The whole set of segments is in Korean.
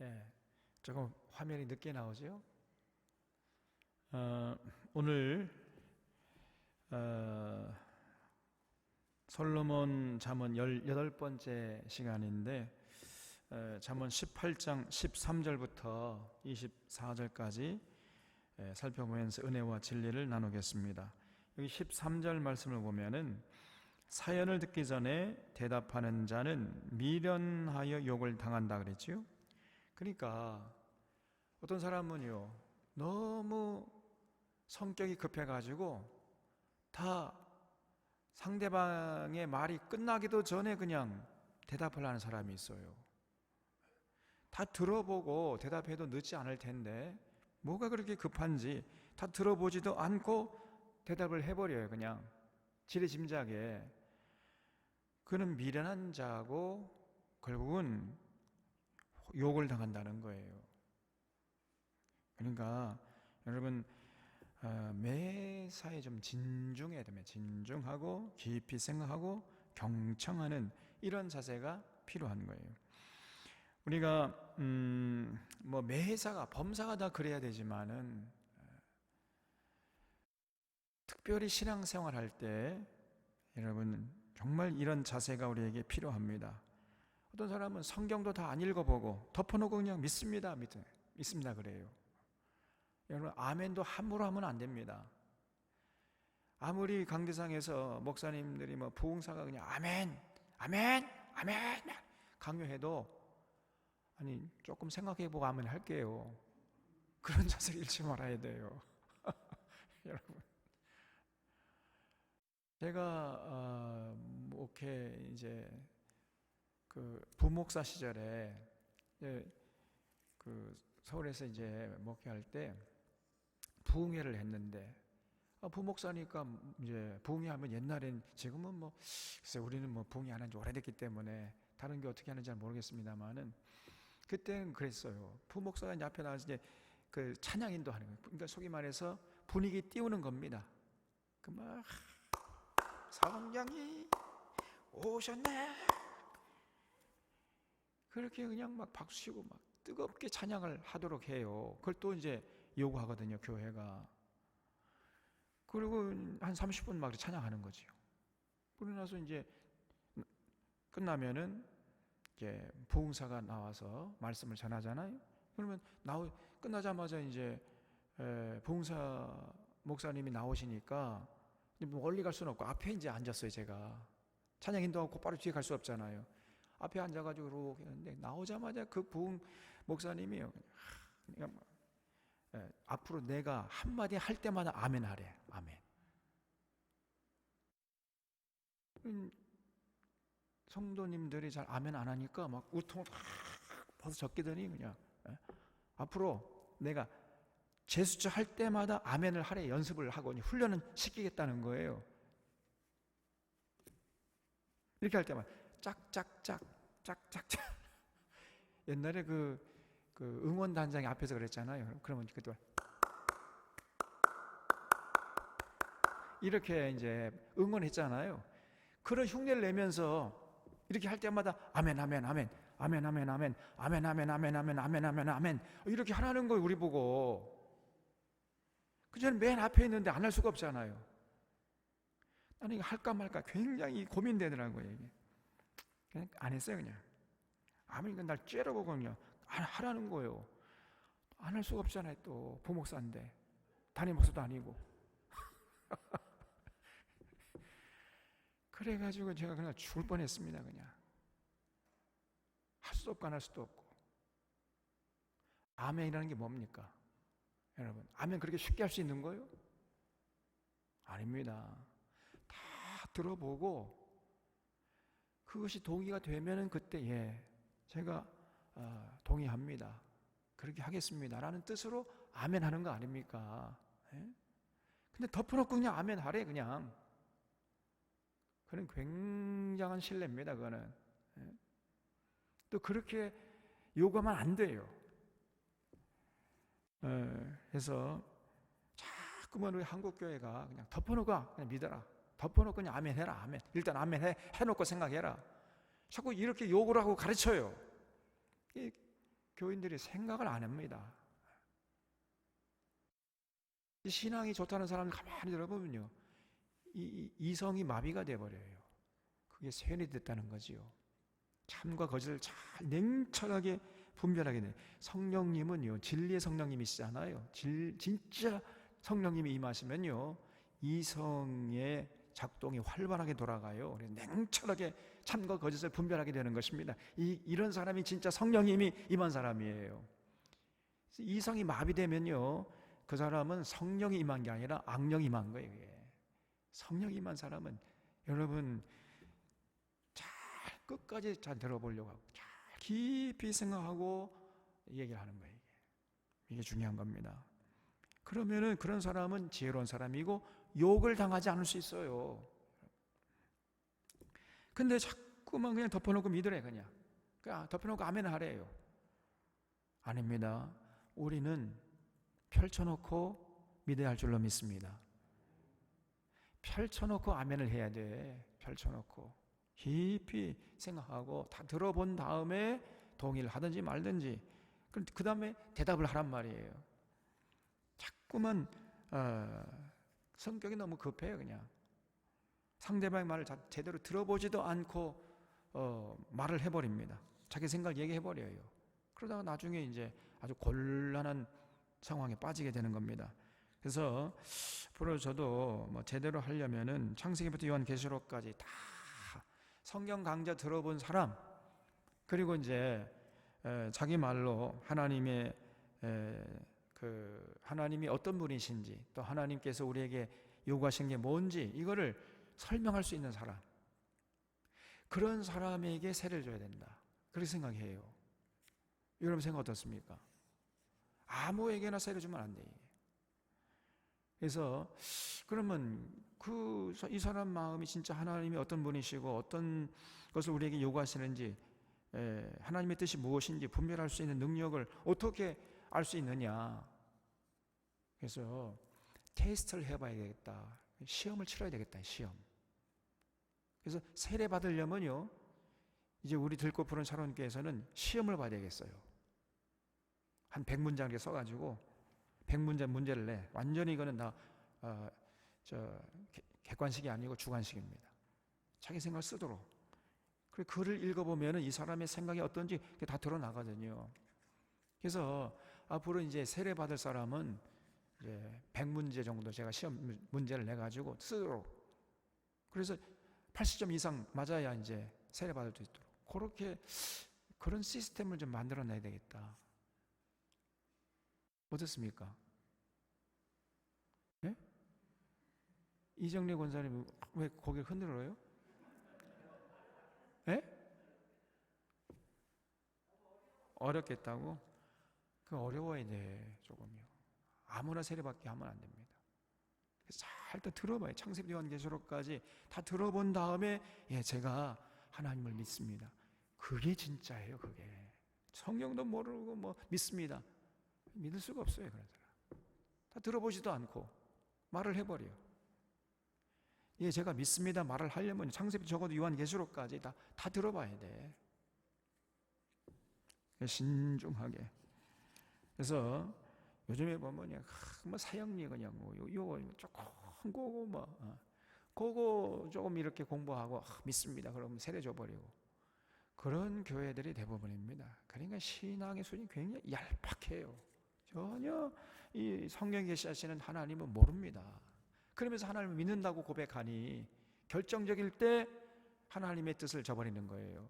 예, 조금 화면이 늦게 나오죠? 오늘 솔로몬 잠언 18번째 시간인데 잠언 18장 13절부터 24절까지 살펴보면서 은혜와 진리를 나누겠습니다. 여기 13절 말씀을 보면은 사연을 듣기 전에 대답하는 자는 미련하여 욕을 당한다 그랬지요. 그러니까 어떤 사람은요, 너무 성격이 급해가지고 다 상대방의 말이 끝나기도 전에 그냥 대답을 하는 사람이 있어요. 다 들어보고 대답해도 늦지 않을 텐데 뭐가 그렇게 급한지 다 들어보지도 않고 대답을 해버려요. 그냥 지레짐작에. 그는 미련한 자고 결국은 욕을 당한다는 거예요. 그러니까 여러분 매사에 좀 진중해야 됩니다. 진중하고 깊이 생각하고 경청하는 이런 자세가 필요한 거예요. 우리가 뭐 매사가 범사가 다 그래야 되지만은 특별히 신앙생활 할 때 여러분 정말 이런 자세가 우리에게 필요합니다. 어떤 사람은 성경도 다 안 읽어보고 덮어놓고 그냥 믿습니다 그래요. 여러분 아멘도 함부로 하면 안 됩니다. 아무리 강대상에서 목사님들이 뭐 부흥사가 그냥 아멘 아멘 아멘 강요해도 아니 조금 생각해보고 아멘 할게요. 그런 자세를 잃지 말아야 돼요. 여러분 제가 목회 이제 그 부목사 시절에 그 서울에서 이제 목회할 때 부흥회를 했는데 부목사니까 이제 부흥회하면 옛날엔 지금은 뭐 글쎄 우리는 뭐 부흥회 안 한 지 오래됐기 때문에 다른 게 어떻게 하는지 잘 모르겠습니다만은 그때는 그랬어요. 부목사가 이제 앞에 나와서 이제 그 찬양 인도하는 거예요. 그러니까 속이 말해서 분위기 띄우는 겁니다. 그 막 성령이 오셨네. 그렇게 그냥 막 박수치고 막 뜨겁게 찬양을 하도록 해요. 그걸 또 이제 요구하거든요, 교회가. 그리고 한 30분 막 찬양하는 거지요. 그러고 나서 이제 끝나면은 이제 부흥사가 나와서 말씀을 전하잖아요. 그러면 끝나자마자 이제 부흥사 목사님이 나오시니까 멀리 갈 수는 없고 앞에 이제 앉았어요. 제가 찬양 인도하고 곧바로 뒤에 갈 수 없잖아요. 앞에 앉아가지고 이렇게 했는데 나오자마자 그 부흥 목사님이요, 앞으로 내가 한마디 할 때마다 아멘 하래. 아멘. 성도님들이 잘 아멘 안 하니까 막 우통을 벗어 적기더니 그냥 앞으로 내가 제수처 할 때마다 아멘을 하래 연습을 하고 훈련은 시키겠다는 거예요. 이렇게 할 때마다 짝짝짝 옛날에 그 응원단장이 앞에서 그랬잖아요. 그러면 그때 이렇게 이제 응원했잖아요. 그런 흉내를 내면서 이렇게 할 때마다 아멘 아멘 아멘 아멘 아멘 아멘 아멘 아멘 아멘 아멘 아멘 아멘 아멘 이렇게 하라는 거예요. 우리 보고. 그전에 맨 앞에 있는데 안 할 수가 없잖아요. 나는 이거 할까 말까 굉장히 고민되더라고요. 이게 그냥 안 했어요. 그냥 아무리 날 째려보고 그냥 하라는 거예요. 안 할 수가 없잖아요. 또 부목사인데 담임 목사도 아니고. 그래가지고 제가 그냥 죽을 뻔했습니다. 그냥 할 수도 없고 안 할 수도 없고. 아멘이라는 게 뭡니까? 여러분 아멘 그렇게 쉽게 할 수 있는 거예요? 아닙니다. 다 들어보고 그것이 동의가 되면은 그때 제가 동의합니다. 그렇게 하겠습니다. 라는 뜻으로 아멘 하는 거 아닙니까? 근데 덮어놓고 그냥 아멘 하래 그냥. 그건 굉장한 신뢰입니다. 그거는. 또 그렇게 요구하면 안 돼요. 그래서 자꾸만 우리 한국교회가 그냥 덮어놓고 그냥 믿어라. 덮어놓고 그냥 아멘 해라. 아멘. 일단 아멘 해놓고 생각해라. 자꾸 이렇게 욕을 하고 가르쳐요. 교인들이 생각을 안 합니다. 신앙이 좋다는 사람을 가만히 들어보면요, 이성이 마비가 돼버려요. 그게 쇠뇌 됐다는 거지요. 참과 거짓을 잘 냉철하게 분별하게 돼. 성령님은요, 진리의 성령님이시잖아요. 진짜 성령님이 임하시면요, 이성의 작동이 활발하게 돌아가요. 냉철하게 참과 거짓을 분별하게 되는 것입니다. 이런 사람이 진짜 성령님이 임한 사람이에요. 이성이 마비되면요, 그 사람은 성령이 임한 게 아니라 악령이 임한 거예요. 성령이 임한 사람은 여러분 잘 끝까지 잘 들어보려고 하고 잘 깊이 생각하고 얘기를 하는 거예요. 이게 중요한 겁니다. 그러면은 그런 사람은 지혜로운 사람이고 욕을 당하지 않을 수 있어요. 근데 자꾸만 그냥 덮어놓고 믿으래. 그냥 덮어놓고 아멘 하래요. 아닙니다. 우리는 펼쳐놓고 믿어야 할 줄로 믿습니다. 펼쳐놓고 아멘을 해야 돼. 펼쳐놓고 깊이 생각하고 다 들어본 다음에 동의를 하든지 말든지 그 다음에 대답을 하란 말이에요. 자꾸만 성격이 너무 급해요. 그냥 상대방의 말을 제대로 들어보지도 않고 말을 해버립니다. 자기 생각을 얘기해버려요. 그러다가 나중에 이제 아주 곤란한 상황에 빠지게 되는 겁니다. 그래서 앞으로 저도 제대로 하려면은 창세기부터 요한계시록까지 다 성경 강좌 들어본 사람, 그리고 이제 자기 말로 하나님의 하나님이 어떤 분이신지, 또 하나님께서 우리에게 요구하신 게 뭔지 이거를 설명할 수 있는 사람, 그런 사람에게 세를 줘야 된다. 그렇게 생각해요. 여러분 생각 어떻습니까? 아무에게나 세를 주면 안 돼. 그래서 그러면 이 사람 마음이 진짜 하나님이 어떤 분이시고 어떤 것을 우리에게 요구하시는지, 하나님의 뜻이 무엇인지 분별할 수 있는 능력을 어떻게 알 수 있느냐. 그래서 테스트를 해봐야 되겠다. 시험을 치러야 되겠다. 시험. 그래서 세례 받으려면요, 이제 우리 들고 푸른 샤론교회에서는 시험을 봐야 되겠어요. 한 100문장을 써가지고 100문제 문제를 내. 완전히 이거는 다 객관식이 아니고 주관식입니다. 자기 생각을 쓰도록. 그리고 글을 읽어보면 이 사람의 생각이 어떤지 다 드러나거든요. 그래서 앞으로 이제 세례 받을 사람은 이제 100문제 정도 제가 시험 문제를 내가지고 쓰도록. 그래서 80점 이상 맞아야 이제 세례 받을 수 있도록. 그런 시스템을 좀 만들어내야 되겠다. 어떻습니까? 네? 이정래 권사님 왜 고개를 흔들어요? 네? 어렵겠다고? 그 어려워야 돼. 조금요. 아무나 세례받게 하면 안 됩니다. 잘 다 들어봐요. 창세기 요한계시록까지 다 들어본 다음에 제가 하나님을 믿습니다. 그게 진짜예요. 그게 성경도 모르고 믿습니다. 믿을 수가 없어요. 그런 사람 다 들어보지도 않고 말을 해버려요. 제가 믿습니다 말을 하려면 창세기 적어도 요한계시록까지 다 들어봐야 돼. 신중하게. 그래서 요즘에 보면 사형리 그냥 요거 조금 그거 조금 이렇게 공부하고 믿습니다 그러면 세례 줘버리고, 그런 교회들이 대부분입니다. 그러니까 신앙의 수준이 굉장히 얄팍해요. 전혀 이 성경에 계시는 하나님은 모릅니다. 그러면서 하나님을 믿는다고 고백하니 결정적일 때 하나님의 뜻을 저버리는 거예요.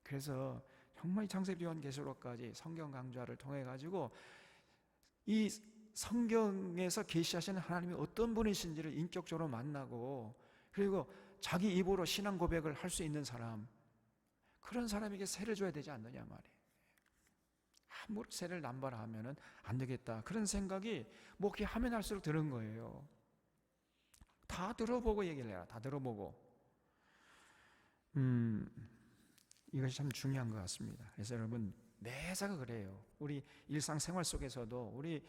그래서 정말 창세기 요한계시록까지 성경 강좌를 통해 가지고 이 성경에서 계시하시는 하나님이 어떤 분이신지를 인격적으로 만나고, 그리고 자기 입으로 신앙 고백을 할 수 있는 사람, 그런 사람에게 세를 줘야 되지 않느냐 말이에요. 함부로 세를 남발하면 안 되겠다. 그런 생각이 목회하면 할수록 드는 거예요. 다 들어보고 얘기를 해라. 다 들어보고. 이것이 참 중요한 것 같습니다. 그래서 여러분 매사가 그래요. 우리 일상생활 속에서도 우리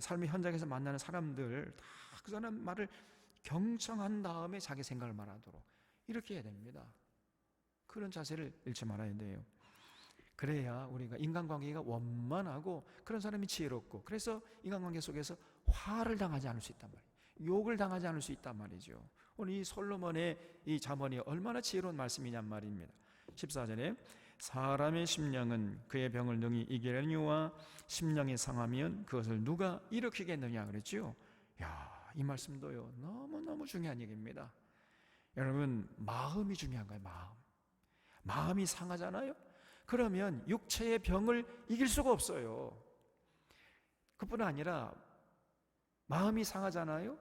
삶의 현장에서 만나는 사람들 다 그 사람 말을 경청한 다음에 자기 생각을 말하도록 이렇게 해야 됩니다. 그런 자세를 잃지 말아야 돼요. 그래야 우리가 인간관계가 원만하고 그런 사람이 지혜롭고, 그래서 인간관계 속에서 화를 당하지 않을 수 있단 말이에요. 욕을 당하지 않을 수 있단 말이죠. 오늘 이 솔로몬의 이 잠언이 얼마나 지혜로운 말씀이냔 말입니다. 14절에 사람의 심령은 그의 병을 능히 이기려니와 심령이 상하면 그것을 누가 일으키겠느냐 그랬죠. 야, 이 말씀도요 너무너무 중요한 얘기입니다. 여러분, 마음이 중요한 거예요. 마음이 상하잖아요. 그러면 육체의 병을 이길 수가 없어요. 그뿐 아니라 마음이 상하잖아요.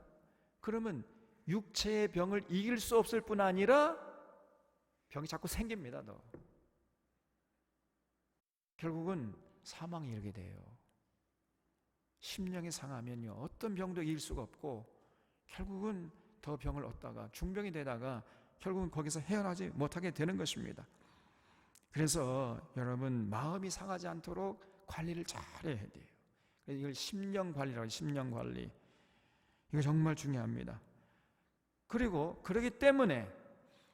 그러면 육체의 병을 이길 수 없을 뿐 아니라 병이 자꾸 생깁니다. 결국은 사망에 이르게 돼요. 심령이 상하면요 어떤 병도 이길 수가 없고, 결국은 더 병을 얻다가 중병이 되다가 결국은 거기서 헤어나지 못하게 되는 것입니다. 그래서 여러분, 마음이 상하지 않도록 관리를 잘해야 돼요. 이걸 심령 관리라고 해요. 심령 관리. 이거 정말 중요합니다. 그리고 그러기 때문에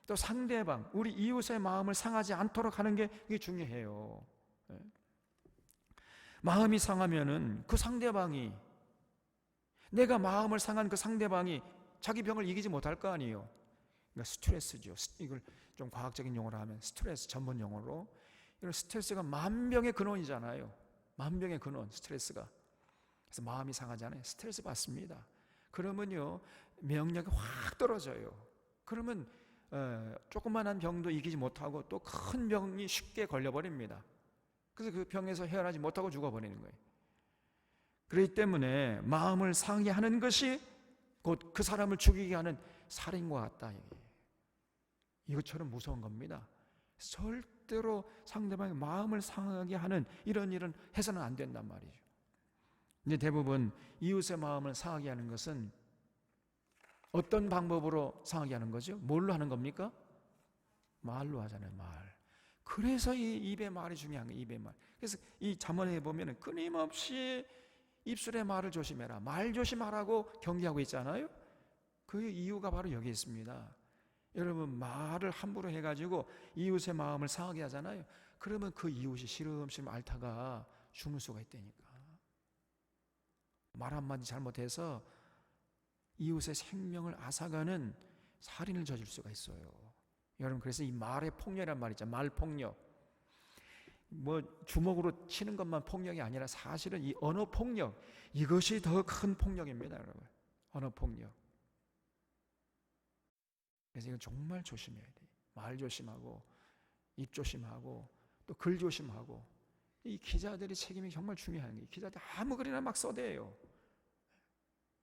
또 상대방, 우리 이웃의 마음을 상하지 않도록 하는 게 이게 중요해요. 마음이 상하면은 그 상대방이, 내가 마음을 상한 그 상대방이 자기 병을 이기지 못할 거 아니에요. 그러니까 스트레스죠. 이걸 좀 과학적인 용어로 하면 스트레스, 전문 용어로. 이런 스트레스가 만병의 근원이잖아요. 만병의 근원, 스트레스가. 그래서 마음이 상하잖아요. 스트레스 받습니다. 그러면요 명력이 확 떨어져요. 그러면 조그만한 병도 이기지 못하고 또 큰 병이 쉽게 걸려버립니다. 그래서 그 병에서 헤어나지 못하고 죽어버리는 거예요. 그렇기 때문에 마음을 상하게 하는 것이 곧 그 사람을 죽이게 하는 살인과 같다. 이것처럼 무서운 겁니다. 절대로 상대방의 마음을 상하게 하는 이런 일은 해서는 안 된단 말이죠. 근데 대부분 이웃의 마음을 상하게 하는 것은 어떤 방법으로 상하게 하는 거죠? 뭘로 하는 겁니까? 말로 하잖아요. 말. 그래서 이 입의 말이 중요한 거예요. 입의 말. 그래서 이 잠언에 보면 끊임없이 입술의 말을 조심해라, 말 조심하라고 경계하고 있잖아요. 그 이유가 바로 여기 있습니다. 여러분, 말을 함부로 해가지고 이웃의 마음을 상하게 하잖아요. 그러면 그 이웃이 시름시름 앓다가 죽을 수가 있다니까. 말 한마디 잘못해서 이웃의 생명을 앗아가는 살인을 저질 수가 있어요. 여러분, 그래서 이 말의 폭력이란 말 있죠. 말폭력. 뭐 주먹으로 치는 것만 폭력이 아니라 사실은 이 언어 폭력, 이것이 더 큰 폭력입니다, 여러분. 언어 폭력. 그래서 이건 정말 조심해야 돼요. 말 조심하고, 입 조심하고, 또 글 조심하고. 이 기자들의 책임이 정말 중요한 거예요. 기자들 아무 글이나 막 써대요.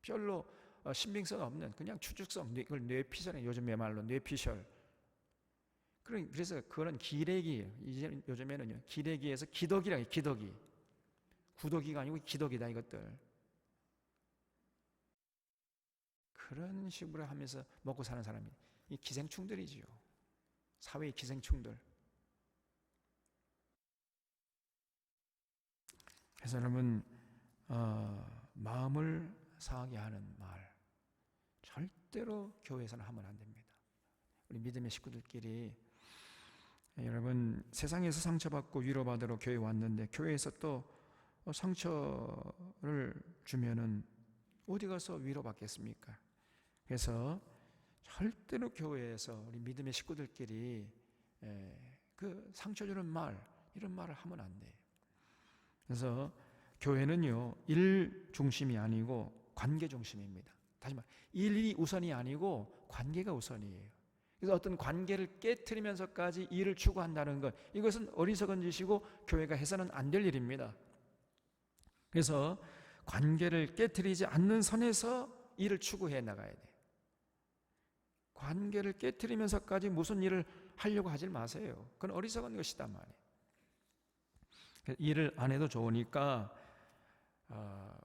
별로 신빙성 없는 그냥 추측성, 이걸 뇌피셜이에요. 요즘 말로 뇌피셜. 그래서 그런 기레기, 이제 요즘에는요 기레기에서 기덕이라 해요. 기덕이. 구덕이가 아니고 기덕이다, 이것들. 그런 식으로 하면서 먹고 사는 사람이 이 기생충들이지요. 사회의 기생충들. 그래서 여러분, 마음을 상하게 하는 말 절대로 교회에서는 하면 안 됩니다. 우리 믿음의 식구들끼리, 여러분, 세상에서 상처받고 위로받으러 교회 왔는데 교회에서 또 상처를 주면은 어디 가서 위로받겠습니까? 그래서 절대로 교회에서 우리 믿음의 식구들끼리 그 상처 주는 말, 이런 말을 하면 안 돼요. 그래서 교회는요 일 중심이 아니고 관계 중심입니다. 다시 말해, 일이 우선이 아니고 관계가 우선이에요. 그래서 어떤 관계를 깨트리면서까지 일을 추구한다는 것, 이것은 어리석은 짓이고 교회가 해서는 안 될 일입니다. 그래서 관계를 깨트리지 않는 선에서 일을 추구해 나가야 돼요. 관계를 깨트리면서까지 무슨 일을 하려고 하지 마세요. 그건 어리석은 것이단 말이에요. 일을 안 해도 좋으니까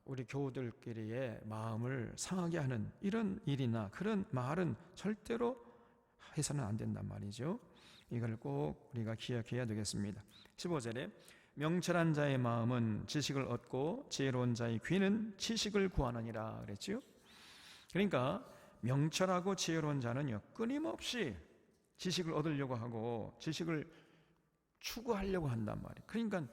우리 교우들끼리의 마음을 상하게 하는 이런 일이나 그런 말은 절대로 해서는 안 된단 말이죠. 이걸 꼭 우리가 기억해야 되겠습니다. 15절에 명철한 자의 마음은 지식을 얻고 지혜로운 자의 귀는 지식을 구하느니라 그랬죠. 그러니까 명철하고 지혜로운 자는요 끊임없이 지식을 얻으려고 하고 지식을 추구하려고 한단 말이에요. 그러니까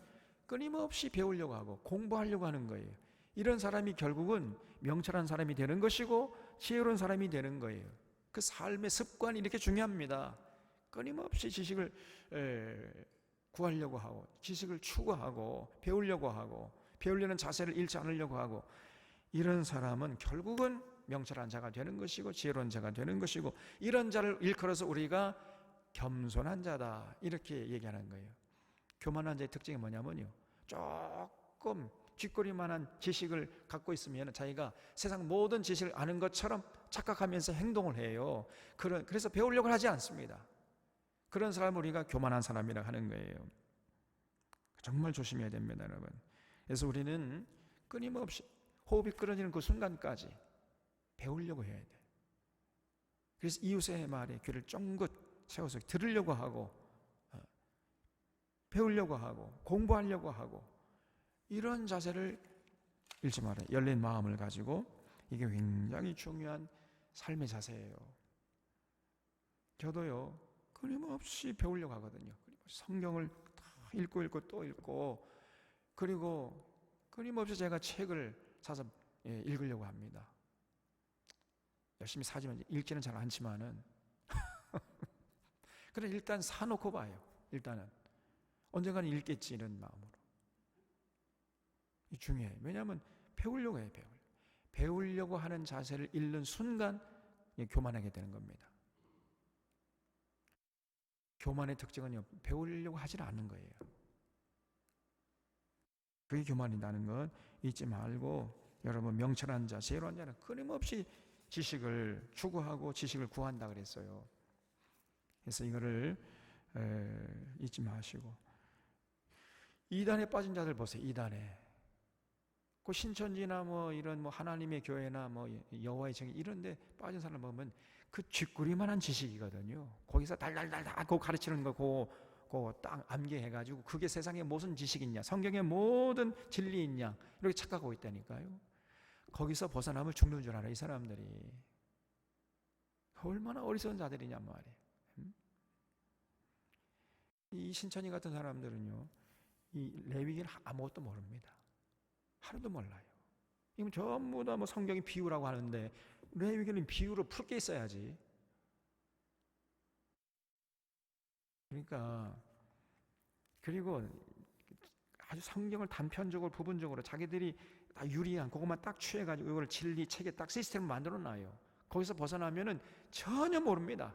끊임없이 배우려고 하고 공부하려고 하는 거예요. 이런 사람이 결국은 명철한 사람이 되는 것이고 지혜로운 사람이 되는 거예요. 그 삶의 습관이 이렇게 중요합니다. 끊임없이 지식을 구하려고 하고 지식을 추구하고 배우려고 하고 배우려는 자세를 잃지 않으려고 하고, 이런 사람은 결국은 명철한 자가 되는 것이고 지혜로운 자가 되는 것이고, 이런 자를 일컬어서 우리가 겸손한 자다 이렇게 얘기하는 거예요. 교만한 자의 특징이 뭐냐면요, 조금 쥐꼬리만한 지식을 갖고 있으면 자기가 세상 모든 지식을 아는 것처럼 착각하면서 행동을 해요. 그래서 배우려고 하지 않습니다. 그런 사람을 우리가 교만한 사람이라 하는 거예요. 정말 조심해야 됩니다, 여러분. 그래서 우리는 끊임없이 호흡이 끊어지는 그 순간까지 배우려고 해야 돼. 그래서 이웃의 말에 귀를 쫑긋 세워서 들으려고 하고 배우려고 하고 공부하려고 하고, 이런 자세를 잃지 말아요. 열린 마음을 가지고. 이게 굉장히 중요한 삶의 자세예요. 저도요 끊임없이 배우려고 하거든요. 성경을 다 읽고 또 읽고, 그리고 끊임없이 제가 책을 사서 읽으려고 합니다. 열심히 사지만 읽지는 잘 않지만은 그래 일단 사놓고 봐요. 일단은 언젠가는 읽겠지 이런 마음으로. 이 중요해요. 왜냐하면 배우려고 해요. 배우려고 하는 자세를 잃는 순간 교만하게 되는 겁니다. 교만의 특징은요, 배우려고 하질 않는 거예요. 그게 교만이라는 건 잊지 말고, 여러분 명철한 자, 지혜로운 자는 끊임없이 지식을 추구하고 지식을 구한다 그랬어요. 그래서 이거를 잊지 마시고, 이단에 빠진 자들 보세요. 이단에 그 신천지나 뭐 이런 뭐 하나님의 교회나 뭐 여호와의 증인 이런 데 빠진 사람 보면 그 쥐꼬리만한 지식이거든요. 거기서 달달달달 그거 가르치는 거 그거 딱 암기해가지고 그게 세상에 무슨 지식이 있냐, 성경에 모든 진리 있냐 이렇게 착각하고 있다니까요. 거기서 벗어나면 죽는 줄 알아 이 사람들이. 얼마나 어리석은 자들이냔 말이에요. 이 신천지 같은 사람들은요, 이 레위기는 아무것도 모릅니다. 하나도 몰라요. 이건 전부 다 뭐 성경이 비유라고 하는데 레위기는 비유로 풀 게 있어야지. 그러니까 그리고 아주 성경을 단편적으로 부분적으로 자기들이 다 유리한 그것만 딱 취해가지고 이걸 진리 책에 딱 시스템을 만들어 놔요. 거기서 벗어나면은 전혀 모릅니다.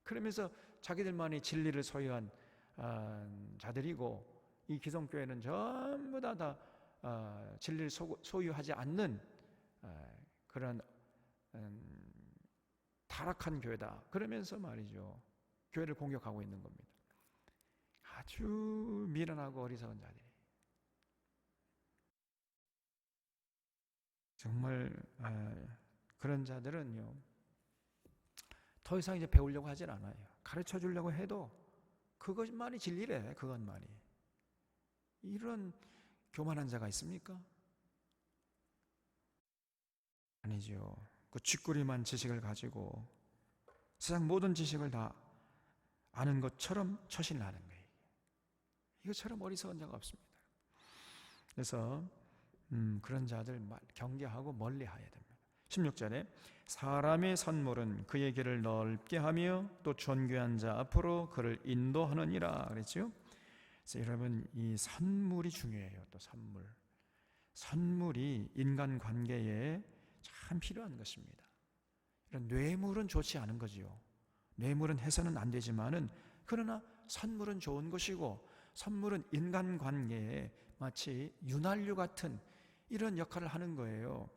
그러면서 자기들만이 진리를 소유한 자들이고, 이 기성교회는 전부 다 진리를 소유하지 않는 그런 타락한 교회다. 그러면서 말이죠, 교회를 공격하고 있는 겁니다. 아주 미련하고 어리석은 자들이. 정말 그런 자들은요, 더 이상 이제 배우려고 하질 않아요. 가르쳐 주려고 해도 그것만이 진리래. 그것만이. 이런 교만한 자가 있습니까? 아니죠. 그 쥐꼬리만 지식을 가지고 세상 모든 지식을 다 아는 것처럼 처신을 하는 거예요. 이것처럼 어리석은 자가 없습니다. 그래서 그런 자들 경계하고 멀리해야 됩니다. 16절에 사람의 선물은 그의 길을 넓게 하며 또 존귀한 자 앞으로 그를 인도하느니라 그랬죠. 그래서 여러분 이 선물이 중요해요. 또 선물이 인간관계에 참 필요한 것입니다. 이런 뇌물은 좋지 않은 거지요. 뇌물은 해서는 안 되지만은, 그러나 선물은 좋은 것이고, 선물은 인간관계에 마치 윤활유 같은 이런 역할을 하는 거예요.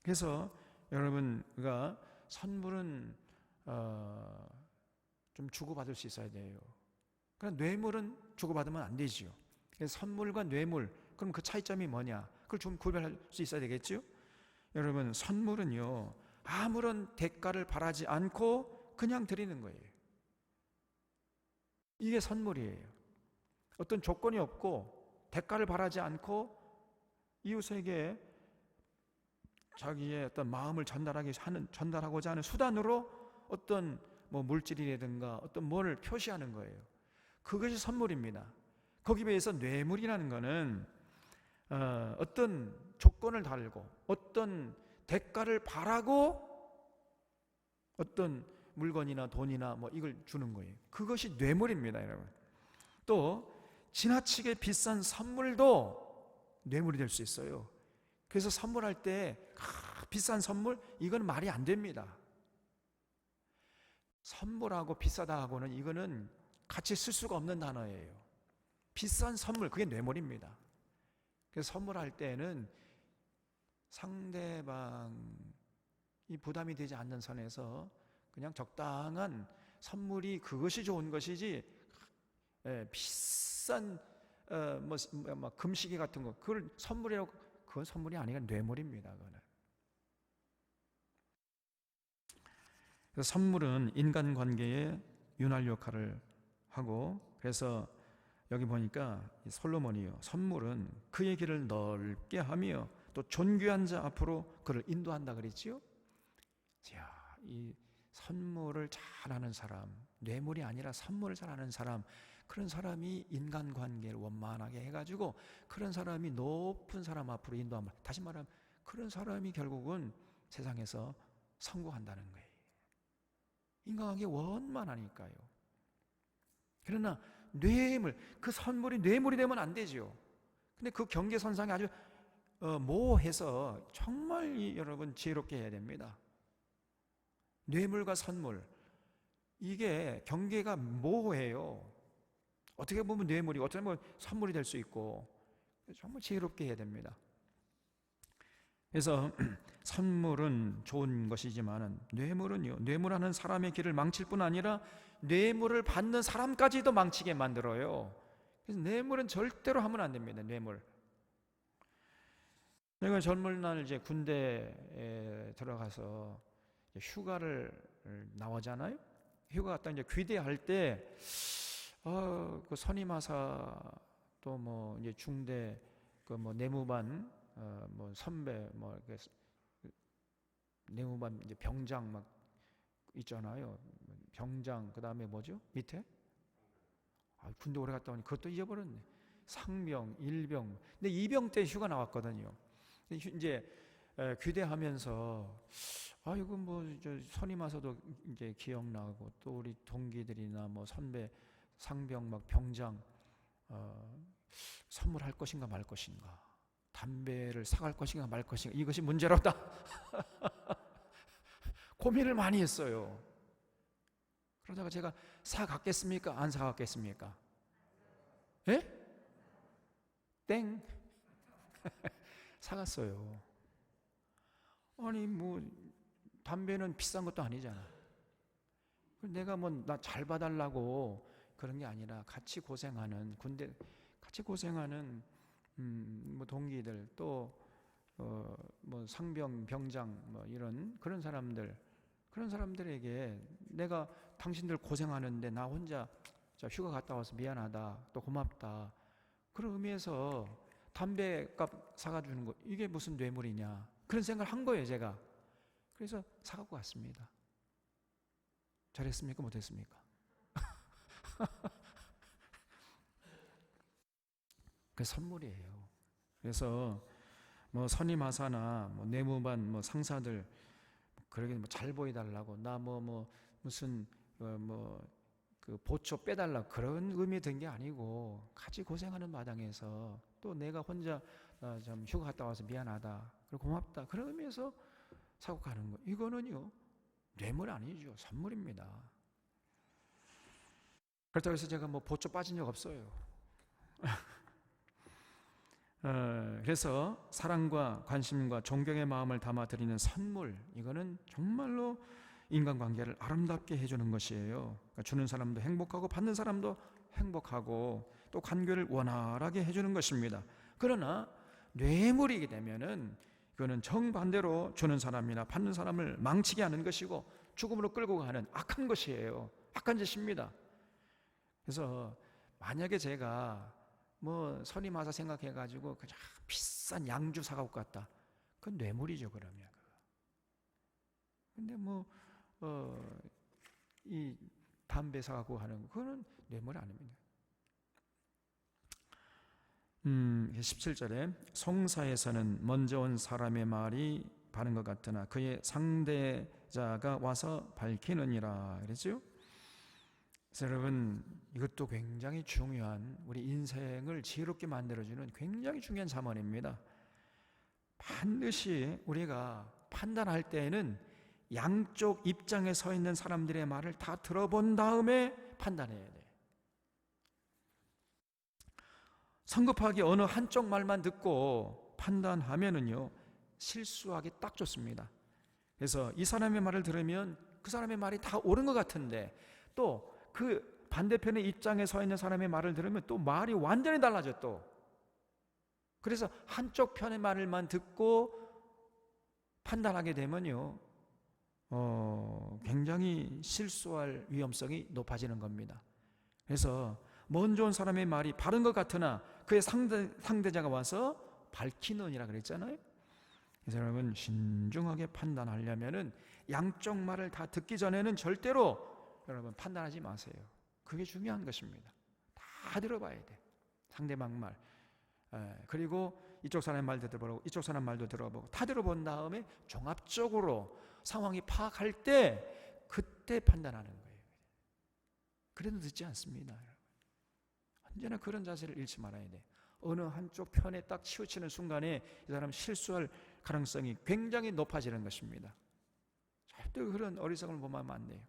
그래서 여러분가 선물은 좀 주고받을 수 있어야 돼요. 그러나 뇌물은 주고받으면 안 되지요. 그래서 선물과 뇌물, 그럼 그 차이점이 뭐냐? 그걸 좀 구별할 수 있어야 되겠죠? 여러분 선물은요, 아무런 대가를 바라지 않고 그냥 드리는 거예요. 이게 선물이에요. 어떤 조건이 없고 대가를 바라지 않고 이웃에게 자기의 어떤 마음을 전달하고자 하는 수단으로 어떤 뭐 물질이라든가 어떤 뭐를 표시하는 거예요. 그것이 선물입니다. 거기에 비해서 뇌물이라는 것은 어떤 조건을 달고 어떤 대가를 바라고 어떤 물건이나 돈이나 뭐 이걸 주는 거예요. 그것이 뇌물입니다, 여러분. 또 지나치게 비싼 선물도 뇌물이 될 수 있어요. 그래서 선물할 때 비싼 선물, 이건 말이 안 됩니다. 선물하고 비싸다 하고는 이거는 같이 쓸 수가 없는 단어예요. 비싼 선물, 그게 뇌물입니다. 그래서 선물할 때는 상대방이 부담이 되지 않는 선에서 그냥 적당한 선물이 그것이 좋은 것이지, 비싼 금시계 같은 거 그걸 선물이라고, 그건 선물이 아니라 뇌물입니다. 그거는. 그래서 선물은 인간관계에 윤활 역할을 하고, 그래서 여기 보니까 솔로몬이요, 선물은 그의 길을 넓게 하며 또 존귀한 자 앞으로 그를 인도한다 그랬지요. 자, 이 선물을 잘하는 사람, 뇌물이 아니라 선물을 잘하는 사람, 그런 사람이 인간관계를 원만하게 해가지고 그런 사람이 높은 사람 앞으로 인도하면, 다시 말하면 그런 사람이 결국은 세상에서 성공한다는 거예요. 인간관계 원만하니까요. 그러나 뇌물, 그 선물이 뇌물이 되면 안 되죠. 근데 그 경계선상이 아주 모호해서 정말 여러분 지혜롭게 해야 됩니다. 뇌물과 선물, 이게 경계가 모호해요. 어떻게 보면 뇌물이, 어떻게 보면 선물이 될 수 있고, 정말 지혜롭게 해야 됩니다. 그래서 선물은 좋은 것이지만 뇌물은요, 뇌물하는 사람의 길을 망칠 뿐 아니라 뇌물을 받는 사람까지도 망치게 만들어요. 그래서 뇌물은 절대로 하면 안 됩니다. 뇌물. 내가 젊은 날 이제 군대에 들어가서 휴가를 나오잖아요. 휴가 갔다 이제 귀대할 때, 그 선임하사 또 뭐 이제 중대 그 뭐 내무반 뭐 선배 뭐 내무반 이제 병장 막 있잖아요. 병장, 그 다음에 뭐죠? 밑에? 군대 오래 갔다 오니 그것도 잊어버렸네. 상병, 일병. 근데 이병 때 휴가 나왔거든요. 이제 귀대하면서 이거 뭐 저 선임하서도 이제 기억나고, 또 우리 동기들이나 뭐 선배, 상병, 막 병장 선물할 것인가 말 것인가, 담배를 사갈 것인가 말 것인가, 이것이 문제로다. 고민을 많이 했어요. 그러다가 제가 사갔겠습니까? 안 사갔겠습니까? 예? 땡. 사갔어요. 아니 뭐 담배는 비싼 것도 아니잖아. 내가 뭐 나 잘 봐달라고 그런 게 아니라 같이 고생하는, 군대 같이 고생하는 뭐 동기들, 또 뭐 상병, 병장 뭐 이런 그런 사람들에게 내가 당신들 고생하는데 나 혼자 휴가 갔다 와서 미안하다, 또 고맙다, 그런 의미에서 담배값 사가 주는 거, 이게 무슨 뇌물이냐, 그런 생각을 한 거예요, 제가. 그래서 사갖고 갔습니다. 잘했습니까? 못했습니까? 그 선물이에요. 그래서 뭐 선임하사나 뭐 내무반 뭐 상사들 그러게 뭐 잘 보여달라고, 나 무슨 그 보초 빼달라, 그런 의미 든 게 아니고, 같이 고생하는 마당에서 또 내가 혼자 좀 휴가 갔다 와서 미안하다, 그리고 고맙다, 그런 의미에서 사고 가는 거, 이거는요 뇌물 아니죠, 선물입니다. 그렇다고 해서 제가 뭐 보초 빠진 적 없어요. 그래서 사랑과 관심과 존경의 마음을 담아 드리는 선물, 이거는 정말로 인간관계를 아름답게 해주는 것이에요. 그러니까 주는 사람도 행복하고 받는 사람도 행복하고 또 관계를 원활하게 해주는 것입니다. 그러나 뇌물이게 되면은 이거는 정반대로 주는 사람이나 받는 사람을 망치게 하는 것이고 죽음으로 끌고 가는 악한 것이에요. 악한 짓입니다. 그래서 만약에 제가 뭐 선임하사 생각해가지고 그냥 비싼 양주 사갖고 갔다, 그건 뇌물이죠, 그러면. 근데 이 담배 사갖고 하는 거, 그거는 뇌물 아닙니다. 17절에 송사에서는 먼저 온 사람의 말이 바른 것 같으나 그의 상대자가 와서 밝히느니라 그랬죠. 그래서 여러분, 이것도 굉장히 중요한, 우리 인생을 지혜롭게 만들어주는 굉장히 중요한 잠언입니다. 반드시 우리가 판단할 때에는 양쪽 입장에 서 있는 사람들의 말을 다 들어본 다음에 판단해야 돼. 성급하게 어느 한쪽 말만 듣고 판단하면은요, 실수하기 딱 좋습니다. 그래서 이 사람의 말을 들으면 그 사람의 말이 다 옳은 것 같은데, 또 그 반대편의 입장에 서 있는 사람의 말을 들으면 또 말이 완전히 달라져 또. 그래서 한쪽 편의 말을만 듣고 판단하게 되면요, 굉장히 실수할 위험성이 높아지는 겁니다. 그래서 먼저 온 사람의 말이 바른 것 같으나 그의 상대자가 와서 밝히느니라 그랬잖아요. 그래서 여러분, 신중하게 판단하려면은 양쪽 말을 다 듣기 전에는 절대로 여러분 판단하지 마세요. 그게 중요한 것입니다. 다 들어봐야 돼. 상대방 말, 그리고 이쪽 사람의 말도 들어보고 이쪽 사람 말도 들어보고 다 들어본 다음에 종합적으로 상황이 파악할 때 그때 판단하는 거예요. 그래도 늦지 않습니다. 언제나 그런 자세를 잃지 말아야 돼. 어느 한쪽 편에 딱 치우치는 순간에 이 사람 실수할 가능성이 굉장히 높아지는 것입니다. 절대 그런 어리석음을 범하면 안 돼요.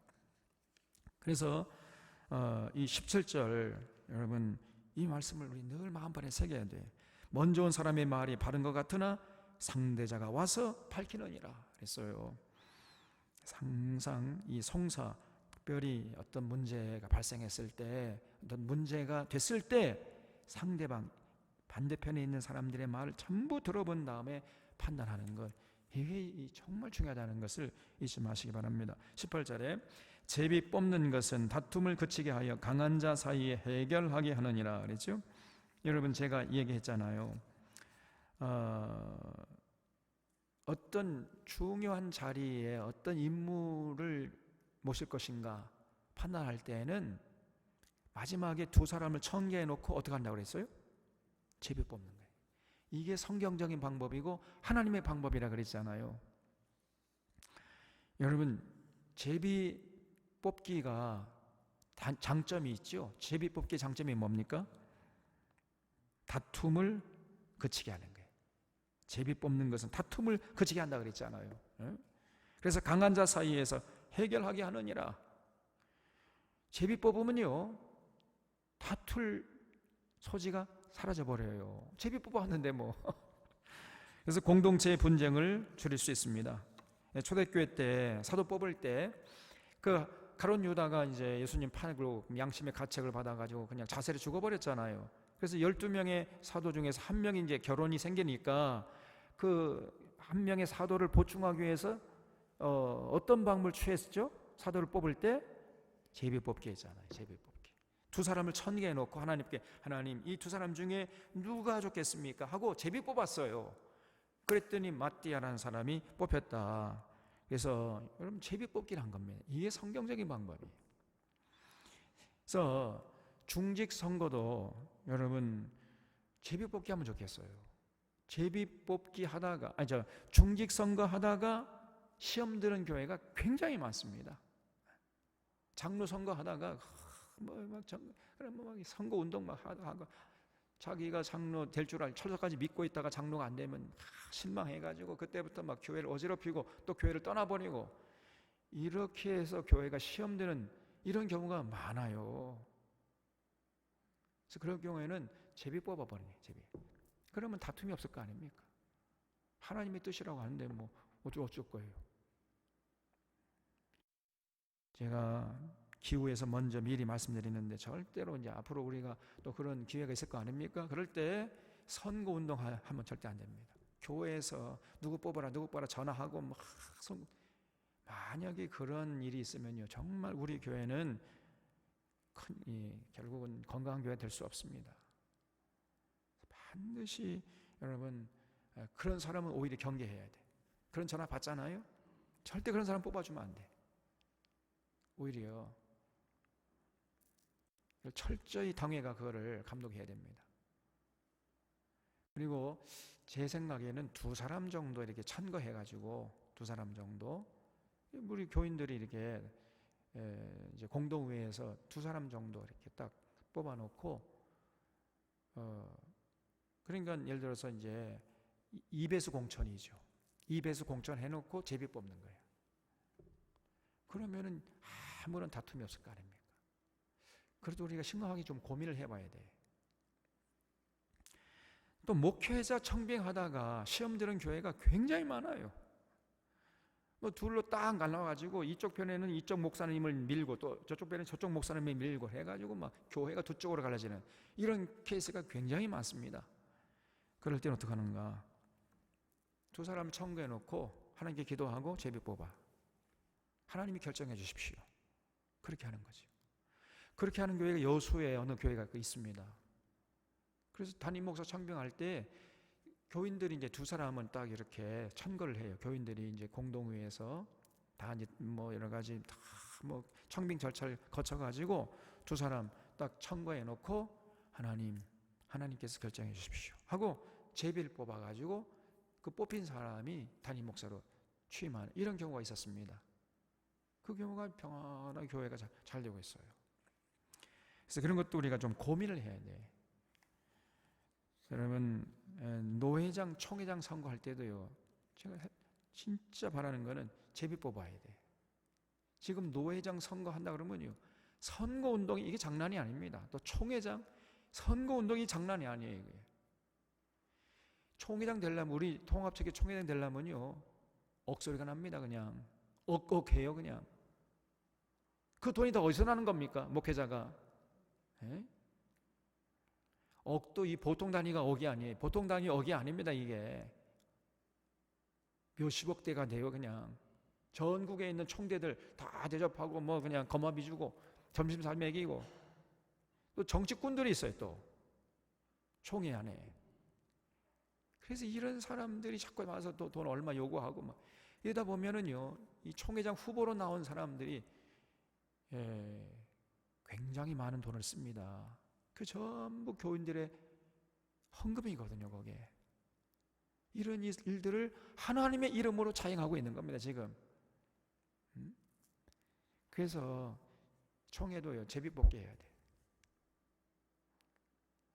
그래서 이 17절, 여러분 이 말씀을 우리 늘 마음판에 새겨야 돼. 먼저 온 사람의 말이 바른 것 같으나 상대자가 와서 밝히느니라 그랬어요. 항상 이 송사, 특별히 어떤 문제가 발생했을 때, 어떤 문제가 됐을 때 상대방 반대편에 있는 사람들의 말을 전부 들어본 다음에 판단하는 것, 이게 정말 중요하다는 것을 잊지 마시기 바랍니다. 18절에 제비 뽑는 것은 다툼을 그치게 하여 강한 자 사이에 해결하게 하느니라 그랬죠. 여러분, 제가 얘기했잖아요. 어떤 중요한 자리에 어떤 인물을 모실 것인가 판단할 때에는 마지막에 두 사람을 청계해 놓고 어떻게 한다고 그랬어요? 제비 뽑는 거예요. 이게 성경적인 방법이고 하나님의 방법이라 그랬잖아요. 여러분, 제비 뽑기가 장점이 있죠. 제비 뽑기 장점이 뭡니까? 다툼을 그치게 하는 거예요. 제비 뽑는 것은 다툼을 그치게 한다 그랬잖아요. 그래서 강한 자 사이에서 해결하게 하느니라. 제비 뽑으면요, 다툴 소지가 사라져버려요. 제비 뽑았는데 뭐. 그래서 공동체의 분쟁을 줄일 수 있습니다. 초대교회 때 사도 뽑을 때 그 가룟 유다가 이제 예수님 팔고 양심의 가책을 받아가지고 그냥 자살해 죽어버렸잖아요. 그래서 12명의 사도 중에서 한 명이 이제 결혼이 생기니까 그 한 명의 사도를 보충하기 위해서 어떤 방법을 취했죠? 사도를 뽑을 때 제비 뽑기 했잖아요. 제비 뽑기. 두 사람을 천계에 놓고 하나님께, 하나님 이 두 사람 중에 누가 좋겠습니까? 하고 제비 뽑았어요. 그랬더니 마띠아라는 사람이 뽑혔다. 그래서 여러분, 제비 뽑기를 한 겁니다. 이게 성경적인 방법이에요. 그래서 중직 선거도 여러분 제비 뽑기 하면 좋겠어요. 제비 뽑기 하다가 중직 선거 하다가 시험 드는 교회가 굉장히 많습니다. 장로 선거 하다가 막 선거 운동 막 하고 자기가 장로 될 줄 철석까지 믿고 있다가 장로가 안 되면 실망해가지고 그때부터 막 교회를 어지럽히고 또 교회를 떠나버리고, 이렇게 해서 교회가 시험되는 이런 경우가 많아요. 그래서 그런 경우에는 제비 뽑아버리네. 제비. 그러면 다툼이 없을 거 아닙니까? 하나님의 뜻이라고 하는데 뭐 어쩔 거예요. 제가 기후에서 먼저 미리 말씀드리는데, 절대로 이제 앞으로 우리가 또 그런 기회가 있을 거 아닙니까? 그럴 때 선거 운동 하면 절대 안 됩니다. 교회에서 누구 뽑아라 전화하고 막 만약에 그런 일이 있으면요, 정말 우리 교회는 결국은 건강한 교회 될 수 없습니다. 반드시 여러분, 그런 사람은 오히려 경계해야 돼. 그런 전화 받잖아요? 절대 그런 사람 뽑아주면 안 돼. 오히려 철저히 당회가 그거를 감독해야 됩니다. 그리고 제 생각에는 2사람 정도 이렇게 천거해가지고 2사람 정도 우리 교인들이 이렇게 이제 공동회에서 2사람 정도 이렇게 딱 뽑아놓고 그러니까 예를 들어서 이제 2배수 공천이죠. 2배수 공천 해놓고 제비 뽑는 거예요. 그러면은 아무런 다툼이 없을 거 아닙니까? 그래도 우리가 심각하게 좀 고민을 해봐야 돼. 또 목회자 청빙하다가 시험 드는 교회가 굉장히 많아요. 뭐 둘로 딱 갈라가지고 이쪽 편에는 이쪽 목사님을 밀고 또 저쪽 편에는 저쪽 목사님을 밀고 해가지고 막 교회가 2쪽으로 갈라지는 이런 케이스가 굉장히 많습니다. 그럴 때는 어떻게 하는가? 2사람을 청구해놓고 하나님께 기도하고 제비 뽑아. 하나님이 결정해 주십시오. 그렇게 하는 거죠. 그렇게 하는 교회가 여수에 어느 교회가 있습니다. 그래서 담임 목사 청빙할 때 교인들이 이제 2사람은 딱 이렇게 천거를 해요. 교인들이 이제 공동회에서 다 이제 뭐 여러 가지 다 뭐 청빙 절차를 거쳐가지고 2사람 딱 천거해 놓고 하나님께서 결정해 주십시오 하고 제비를 뽑아가지고 그 뽑힌 사람이 담임 목사로 취임하는 이런 경우가 있었습니다. 그 경우가 평안하게 교회가 잘 되고 있어요. 그래서 그런 것도 우리가 좀 고민을 해야 돼. 여러분 노회장, 총회장 선거할 때도요. 제가 진짜 바라는 거는 제비 뽑아야 돼. 지금 노회장 선거한다 그러면요. 선거운동이 이게 장난이 아닙니다. 또 총회장, 선거운동이 장난이 아니에요. 이게. 총회장 되려면 우리 통합체계 총회장 되려면요. 억소리가 납니다. 그냥 억해요 그냥. 그 돈이 다 어디서 나는 겁니까? 목회자가. 에? 억도 이 보통 단위가 억이 아니에요. 보통 단위 억이 아닙니다. 이게 몇십억 대가 돼요. 그냥 전국에 있는 총대들 다 대접하고 뭐 그냥 거마비 주고 점심살 먹이고 또 정치꾼들이 있어요. 또 총회 안에. 그래서 이런 사람들이 자꾸 와서 또 돈 얼마 요구하고 막 이러다 보면은요 이 총회장 후보로 나온 사람들이 굉장히 많은 돈을 씁니다. 그 전부 교인들의 헌금이거든요. 거기에 이런 일들을 하나님의 이름으로 자행하고 있는 겁니다. 지금. 그래서 총회도요 제비 뽑기 해야 돼.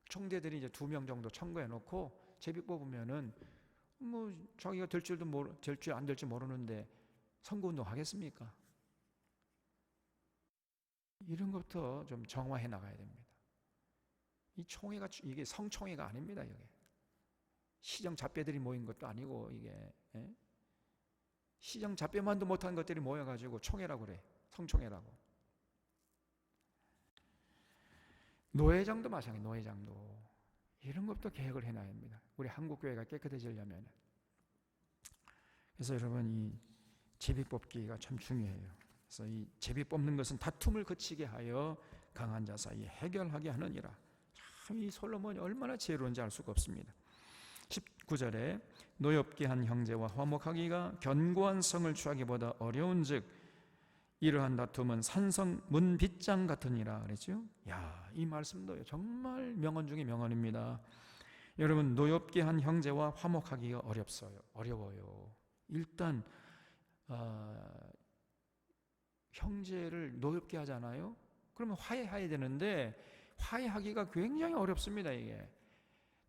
총대들이 이제 2명 정도 청구해 놓고 제비 뽑으면은 뭐 자기가 될 줄도 될지 안 될지 모르는데 선거운동 하겠습니까? 이런 것부터 좀 정화해 나가야 됩니다. 이 총회가 이게 성총회가 아닙니다. 이게 시정 잡배들이 모인 것도 아니고 이게 시정 잡배만도 못한 것들이 모여가지고 총회라고 그래. 성총회라고. 노회장도 마찬가지. 노회장도 이런 것부터 계획을 해놔야 합니다. 우리 한국 교회가 깨끗해지려면. 그래서 여러분 이 제비 뽑기가 참 중요해요. 그래서 이 제비 뽑는 것은 다툼을 그치게 하여 강한 자 사이에 해결하게 하느니라. 참 이 솔로몬이 얼마나 지혜로운지 알 수가 없습니다. 19절에 노엽게 한 형제와 화목하기가 견고한 성을 취하기보다 어려운즉 이러한 다툼은 산성 문빗장 같으니라 그랬죠. 야, 이 말씀도 정말 명언 중에 명언입니다. 여러분 노엽게 한 형제와 화목하기가 어려워요. 일단 형제를 노엽게 하잖아요. 그러면 화해해야 되는데 화해하기가 굉장히 어렵습니다. 이게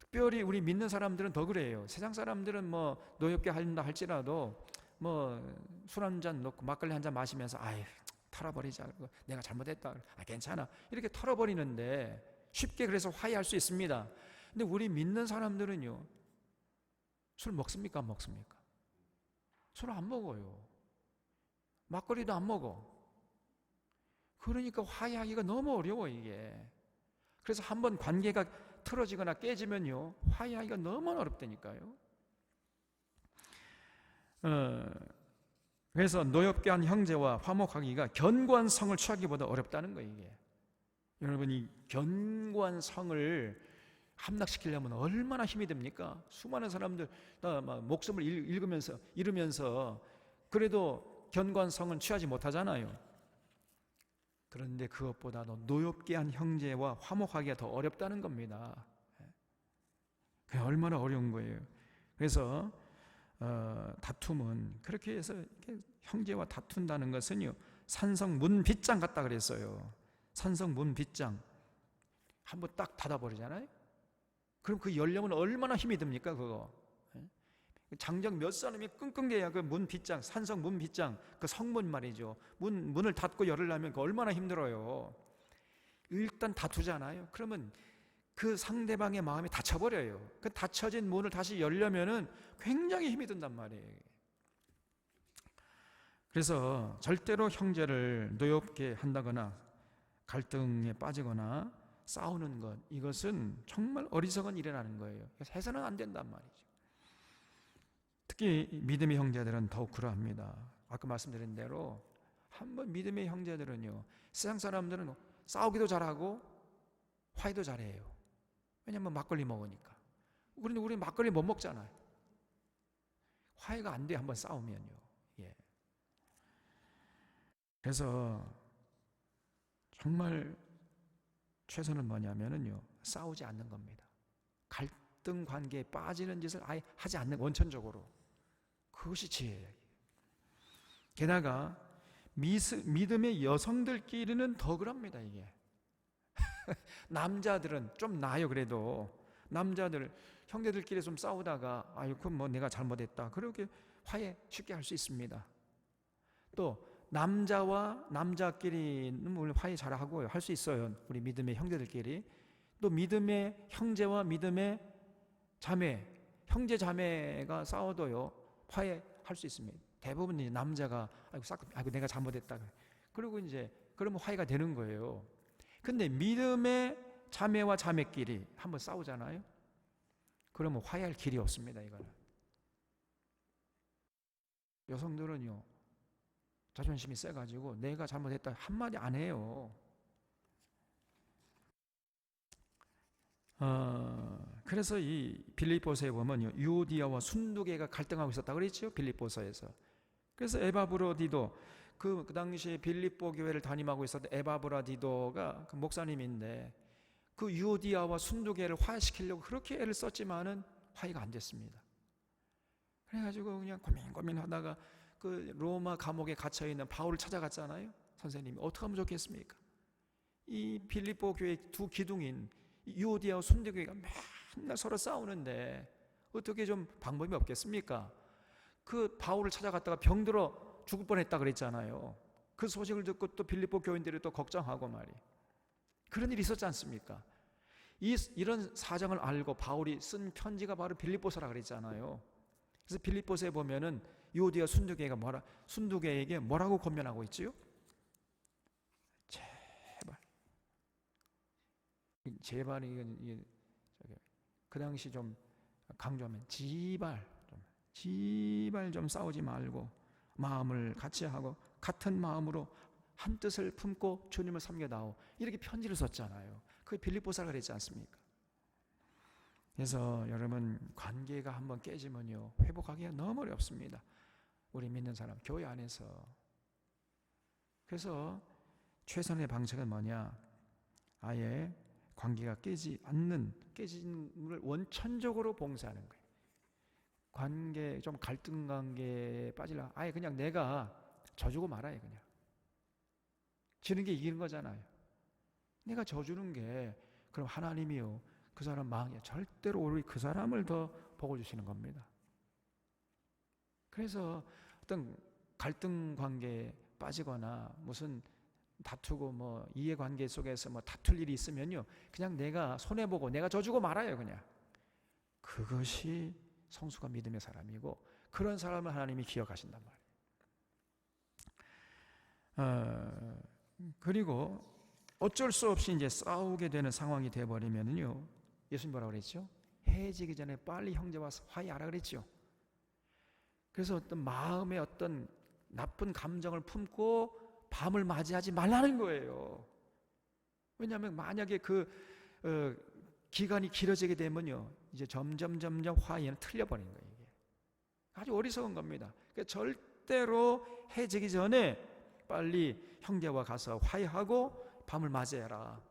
특별히 우리 믿는 사람들은 더 그래요. 세상 사람들은 뭐 노엽게 한다 할지라도 뭐 술 한 잔 놓고 막걸리 한 잔 마시면서 아이 털어버리자, 내가 잘못했다, 괜찮아 이렇게 털어버리는데 쉽게 그래서 화해할 수 있습니다. 근데 우리 믿는 사람들은요 술 먹습니까? 안 먹습니까? 술 안 먹어요. 막걸리도 안 먹어. 그러니까 화해하기가 너무 어려워 이게. 그래서 한번 관계가 틀어지거나 깨지면요 화해하기가 너무 어렵다니까요. 그래서 노엽게 한 형제와 화목하기가 견고한 성을 취하기보다 어렵다는 거예요. 이게 여러분 이 견고한 성을 함락시키려면 얼마나 힘이 듭니까? 수많은 사람들 다 막 목숨을 잃으면서 그래도 견고한 성은 취하지 못하잖아요. 그런데 그것보다도 노엽게 한 형제와 화목하기가 더 어렵다는 겁니다. 얼마나 어려운 거예요. 그래서 다툼은 그렇게 해서 형제와 다툰다는 것은요, 산성문빗장 같다 그랬어요. 산성문빗장 한번 딱 닫아버리잖아요. 그럼 그 열려면 얼마나 힘이 듭니까 그거. 장정 몇 사람이 끙끙대야 그 문빗장, 산성문빗장, 그 성문 말이죠. 문을 닫고 열으려면 그 얼마나 힘들어요. 일단 다투잖아요. 그러면 그 상대방의 마음이 닫혀버려요. 그 닫혀진 문을 다시 열려면은 굉장히 힘이 든단 말이에요. 그래서 절대로 형제를 노엽게 한다거나 갈등에 빠지거나 싸우는 것, 이것은 정말 어리석은 일이라는 거예요. 그래서 해서는 안 된단 말이죠. 특히 믿음의 형제들은 더욱 그러합니다. 아까 말씀드린 대로 한번 믿음의 형제들은요, 세상 사람들은 싸우기도 잘하고 화해도 잘해요. 왜냐면 막걸리 먹으니까. 그런데 우리 막걸리 못 먹잖아요. 화해가 안 돼, 한번 싸우면요. 예. 그래서 정말 최선은 뭐냐면요, 싸우지 않는 겁니다. 갈등 관계에 빠지는 짓을 아예 하지 않는, 원천적으로. 그것이 지혜예요. 게다가 믿음의 여성들끼리는 더 그럽니다, 이게. 남자들은 좀 나아요. 그래도 남자들 형제들끼리 좀 싸우다가 아유 그럼 뭐 내가 잘못했다, 그렇게 화해 쉽게 할 수 있습니다. 또 남자와 남자끼리는 물론 화해 잘하고요, 할 수 있어요. 우리 믿음의 형제들끼리. 또 믿음의 형제와 믿음의 자매, 형제 자매가 싸워도요 화해할 수 있습니다. 대부분 이제 남자가 아이고 내가 잘못했다, 그리고 이제 그러면 화해가 되는 거예요. 근데 믿음의 자매와 자매끼리 한번 싸우잖아요. 그러면 화해할 길이 없습니다. 이거는. 여성들은요 자존심이 세가지고 내가 잘못했다 한마디 안 해요. 그래서 이 빌립보서에 보면요, 유오디아와 순두계가 갈등하고 있었다 그랬죠, 빌립보서에서. 그래서 에바브로디도 그 당시에 빌립보 교회를 담임하고 있었던 에바브라디도가 그 목사님인데 그 유오디아와 순두계를 화해시키려고 그렇게 애를 썼지만은 화해가 안 됐습니다. 그래가지고 그냥 고민하다가 그 로마 감옥에 갇혀 있는 바울을 찾아갔잖아요. 선생님이 어떻게 하면 좋겠습니까? 이 빌립보 교회 두 기둥인 유오디아와 순두계가 맨날 서로 싸우는데 어떻게 좀 방법이 없겠습니까? 그 바울을 찾아갔다가 병들어 죽을 뻔했다 그랬잖아요. 그 소식을 듣고 또 빌립보 교인들이 또 걱정하고 말이에요. 그런 일이 있었지 않습니까? 이런 사정을 알고 바울이 쓴 편지가 바로 빌립보서라 그랬잖아요. 그래서 빌립보서에 보면은 유오디아 순두계에게 뭐라고 권면하고 있지요? 제발 이게 그 당시 좀 강조하면 지발 좀 싸우지 말고 마음을 같이 하고 같은 마음으로 한 뜻을 품고 주님을 섬겨다오, 이렇게 편지를 썼잖아요. 그게 빌립보서라 그랬지 않습니까? 그래서 여러분, 관계가 한번 깨지면요 회복하기가 너무 어렵습니다. 우리 믿는 사람 교회 안에서. 그래서 최선의 방책은 뭐냐, 아예 관계가 깨지는 걸 원천적으로 봉쇄하는 거예요. 관계 좀 갈등 관계에 빠지려 아예 그냥 내가 져주고 말아요. 그냥 지는 게 이기는 거잖아요. 내가 져주는 게 그럼 하나님이요 그 사람 망해, 절대로 오히려 그 사람을 더 복을 주시는 겁니다. 그래서 어떤 갈등 관계에 빠지거나 무슨 다투고 뭐 이해관계 속에서 뭐 다툴 일이 있으면요 그냥 내가 손해보고 내가 져주고 말아요. 그냥 그것이 성수가 믿음의 사람이고, 그런 사람을 하나님이 기억하신단 말이에요. 그리고 어쩔 수 없이 이제 싸우게 되는 상황이 되어버리면요, 예수님 뭐라고 그랬죠? 해지기 전에 빨리 형제와 화해하라 그랬죠. 그래서 어떤 마음에 어떤 나쁜 감정을 품고 밤을 맞이하지 말라는 거예요. 왜냐하면 만약에 기간이 길어지게 되면요 이제 점점 화해는 틀려버리는 거예요. 이게 아주 어리석은 겁니다. 그러니까 절대로 해지기 전에 빨리 형제와 가서 화해하고 밤을 맞이해라.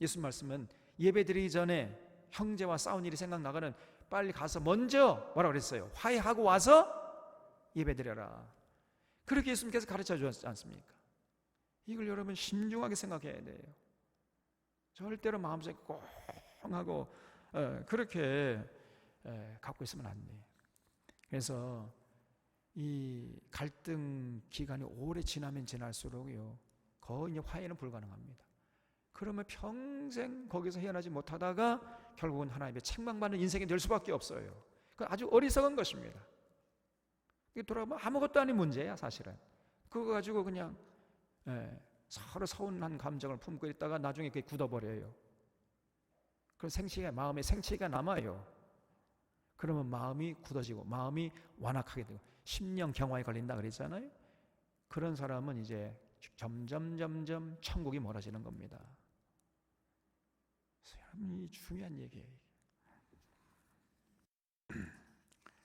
예수님 말씀은 예배 드리기 전에 형제와 싸운 일이 생각나거든 빨리 가서 먼저 뭐라 그랬어요? 화해하고 와서 예배드려라. 그렇게 예수님께서 가르쳐 주셨지 않습니까? 이걸 여러분 신중하게 생각해야 돼요. 절대로 마음속에 꽁 하고 그렇게 갖고 있으면 안 돼요. 그래서 이 갈등 기간이 오래 지나면 지날수록요, 거의 화해는 불가능합니다. 그러면 평생 거기서 헤어나지 못하다가 결국은 하나님의 책망받는 인생이 될 수밖에 없어요. 그건 아주 어리석은 것입니다. 이게 돌아보면 아무것도 아닌 문제야, 사실은. 그거 가지고 그냥 서로 서운한 감정을 품고 있다가 나중에 그게 굳어버려요. 그럼 마음에 생치가 남아요. 그러면 마음이 굳어지고 마음이 완악하게 되고 심령 경화에 걸린다 그랬잖아요. 그런 사람은 이제 점점 천국이 멀어지는 겁니다. 여러분, 이 중요한 얘기예요.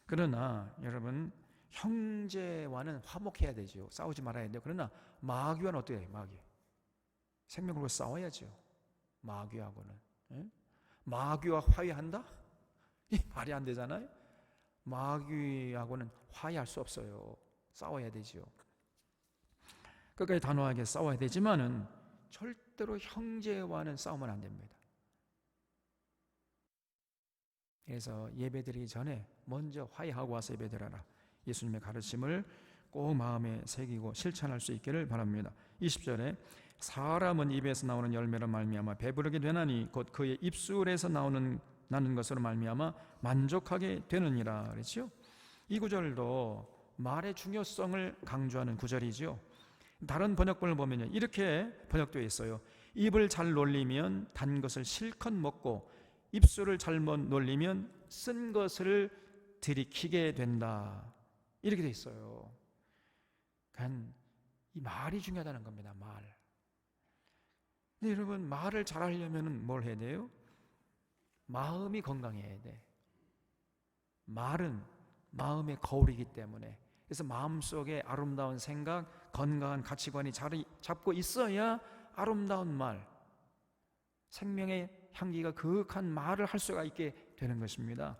그러나 여러분, 형제와는 화목해야 되죠. 싸우지 말아야 돼요. 그러나 마귀와는 어떻게 해요? 마귀 생명 걸고 싸워야죠. 마귀하고는. 마귀와 화해한다? 이 말이 안 되잖아요. 마귀하고는 화해할 수 없어요. 싸워야 되죠. 끝까지 단호하게 싸워야 되지만은 절대로 형제와는 싸우면 안 됩니다. 그래서 예배드리기 전에 먼저 화해하고 와서 예배드려라. 예수님의 가르침을 꼭 마음에 새기고 실천할 수 있기를 바랍니다. 20절에 사람은 입에서 나오는 열매로 말미암아 배부르게 되나니 곧 그의 입술에서 나는 것으로 말미암아 만족하게 되느니라 그랬죠. 이 구절도 말의 중요성을 강조하는 구절이죠. 다른 번역본을 보면요, 이렇게 번역되어 있어요. 입을 잘 놀리면 단 것을 실컷 먹고 입술을 잘못 놀리면 쓴 것을 들이키게 된다. 이렇게 되어 있어요. 그러니까 이 말이 중요하다는 겁니다. 말. 근데 여러분, 말을 잘하려면 뭘 해야 돼요? 마음이 건강해야 돼. 말은 마음의 거울이기 때문에. 그래서 마음속에 아름다운 생각, 건강한 가치관이 자리 잡고 있어야 아름다운 말, 생명의 향기가 그윽한 말을 할 수가 있게 되는 것입니다.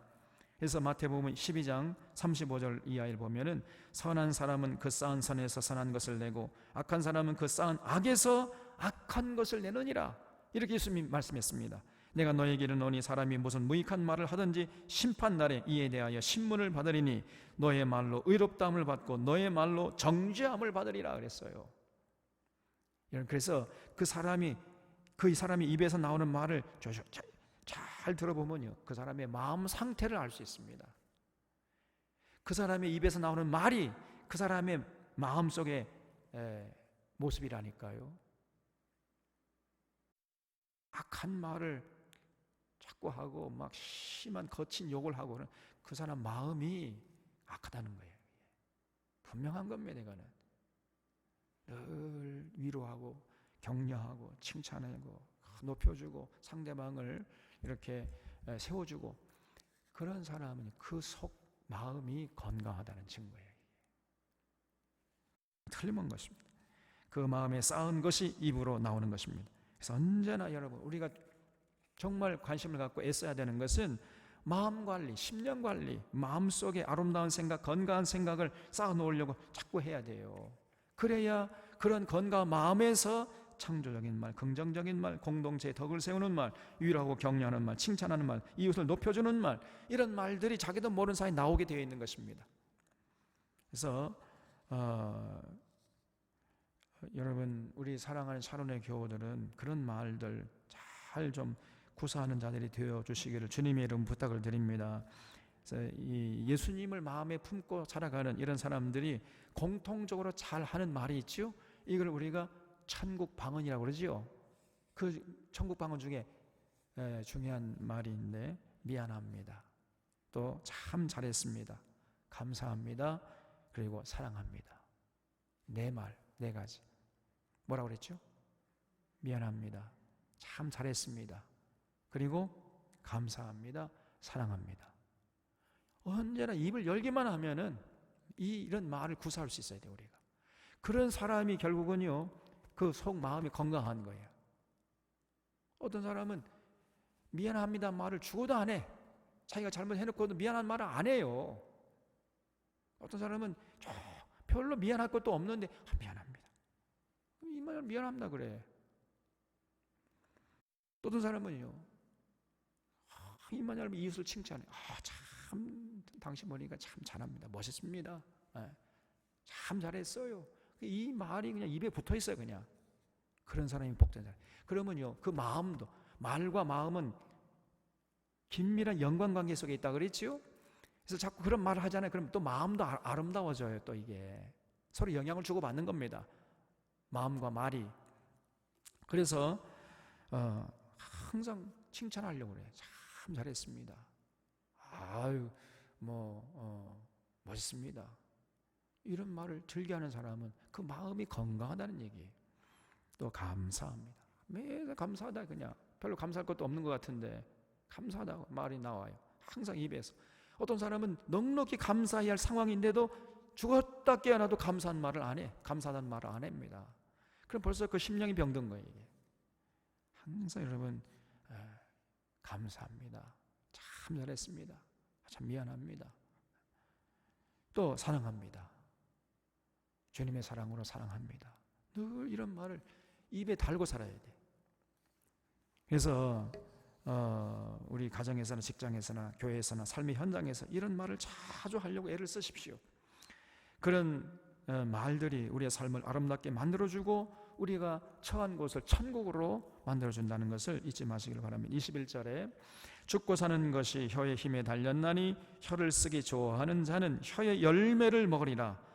그래서 마태복음 12장 35절 이하를 보면은 선한 사람은 그 쌓은 선에서 선한 것을 내고 악한 사람은 그 쌓은 악에서 악한 것을 내느니라. 이렇게 예수님이 말씀했습니다. 내가 너에게 이르노니 사람이 무슨 무익한 말을 하든지 심판날에 이에 대하여 신문을 받으리니 너의 말로 의롭다함을 받고 너의 말로 정죄함을 받으리라 그랬어요. 그래서 그 사람이 입에서 나오는 말을 잘 들어보면요, 그 사람의 마음 상태를 알 수 있습니다. 그 사람의 입에서 나오는 말이 그 사람의 마음속의 모습이라니까요. 악한 말을 자꾸 하고 막 심한 거친 욕을 하고는 그 사람 마음이 악하다는 거예요. 분명한 겁니다. 이거는 늘 위로하고 격려하고 칭찬하고 높여주고 상대방을 이렇게 세워주고 그런 사람은 그 속 마음이 건강하다는 증거예요. 틀림없는 것입니다. 그 마음에 쌓은 것이 입으로 나오는 것입니다. 그래서 언제나 여러분, 우리가 정말 관심을 갖고 애써야 되는 것은 마음 관리, 심령 관리, 마음속에 아름다운 생각, 건강한 생각을 쌓아 놓으려고 자꾸 해야 돼요. 그래야 그런 건강한 마음에서 창조적인 말, 긍정적인 말, 공동체의 덕을 세우는 말, 위로하고 격려하는 말, 칭찬하는 말, 이웃을 높여주는 말, 이런 말들이 자기도 모르는 사이에 나오게 되어 있는 것입니다. 그래서 여러분, 우리 사랑하는 샤론의 교우들은 그런 말들 잘 좀 구사하는 자들이 되어 주시기를 주님의 이름 부탁을 드립니다. 그래서 이 예수님을 마음에 품고 살아가는 이런 사람들이 공통적으로 잘 하는 말이 있죠. 이걸 우리가 천국 방언이라고 그러지요. 그 천국 방언 중에 중요한 말인데, 미안합니다, 또 참 잘했습니다, 감사합니다, 그리고 사랑합니다. 네 말, 네 가지. 뭐라고 그랬죠? 미안합니다, 참 잘했습니다, 그리고 감사합니다, 사랑합니다. 언제나 입을 열기만 하면은 이런 말을 구사할 수 있어야 돼요. 우리가 그런 사람이 결국은요, 그 속 마음이 건강한 거예요. 어떤 사람은 미안합니다 말을 죽어도 안 해. 자기가 잘못해놓고도 미안한 말을 안 해요. 어떤 사람은 별로 미안할 것도 없는데 미안합니다. 이 말 미안합니다 그래. 또 어떤 사람은요, 이만 하면 이웃을 칭찬해. 참 당신 보니까 참 잘합니다. 멋있습니다. 참 잘했어요. 이 말이 그냥 입에 붙어 있어요. 그냥 그런 사람이 복된 사람. 그러면요, 그 마음도, 말과 마음은 긴밀한 연관관계 속에 있다 그랬지요. 그래서 자꾸 그런 말을 하잖아요. 그럼 또 마음도 아름다워져요. 또 이게 서로 영향을 주고 받는 겁니다. 마음과 말이. 그래서 항상 칭찬하려고 그래요. 참 잘했습니다. 아유, 멋있습니다. 이런 말을 즐겨하는 사람은 그 마음이 건강하다는 얘기예요. 또 감사합니다. 매일 감사하다. 그냥 별로 감사할 것도 없는 것 같은데 감사하다고 말이 나와요. 항상 입에서. 어떤 사람은 넉넉히 감사해야 할 상황인데도 죽었다 깨어나도 감사한 말을 안 해. 감사하다는 말을 안 합니다. 그럼 벌써 그 심령이 병든 거예요. 이게. 항상 여러분 감사합니다. 참 잘했습니다. 참 미안합니다. 또 사랑합니다. 주님의 사랑으로 사랑합니다. 늘 이런 말을 입에 달고 살아야 돼. 그래서 우리 가정에서나 직장에서나 교회에서나 삶의 현장에서 이런 말을 자주 하려고 애를 쓰십시오. 그런 말들이 우리의 삶을 아름답게 만들어주고 우리가 처한 곳을 천국으로 만들어준다는 것을 잊지 마시길 바랍니다. 21절에 죽고 사는 것이 혀의 힘에 달렸나니 혀를 쓰기 좋아하는 자는 혀의 열매를 먹으리라.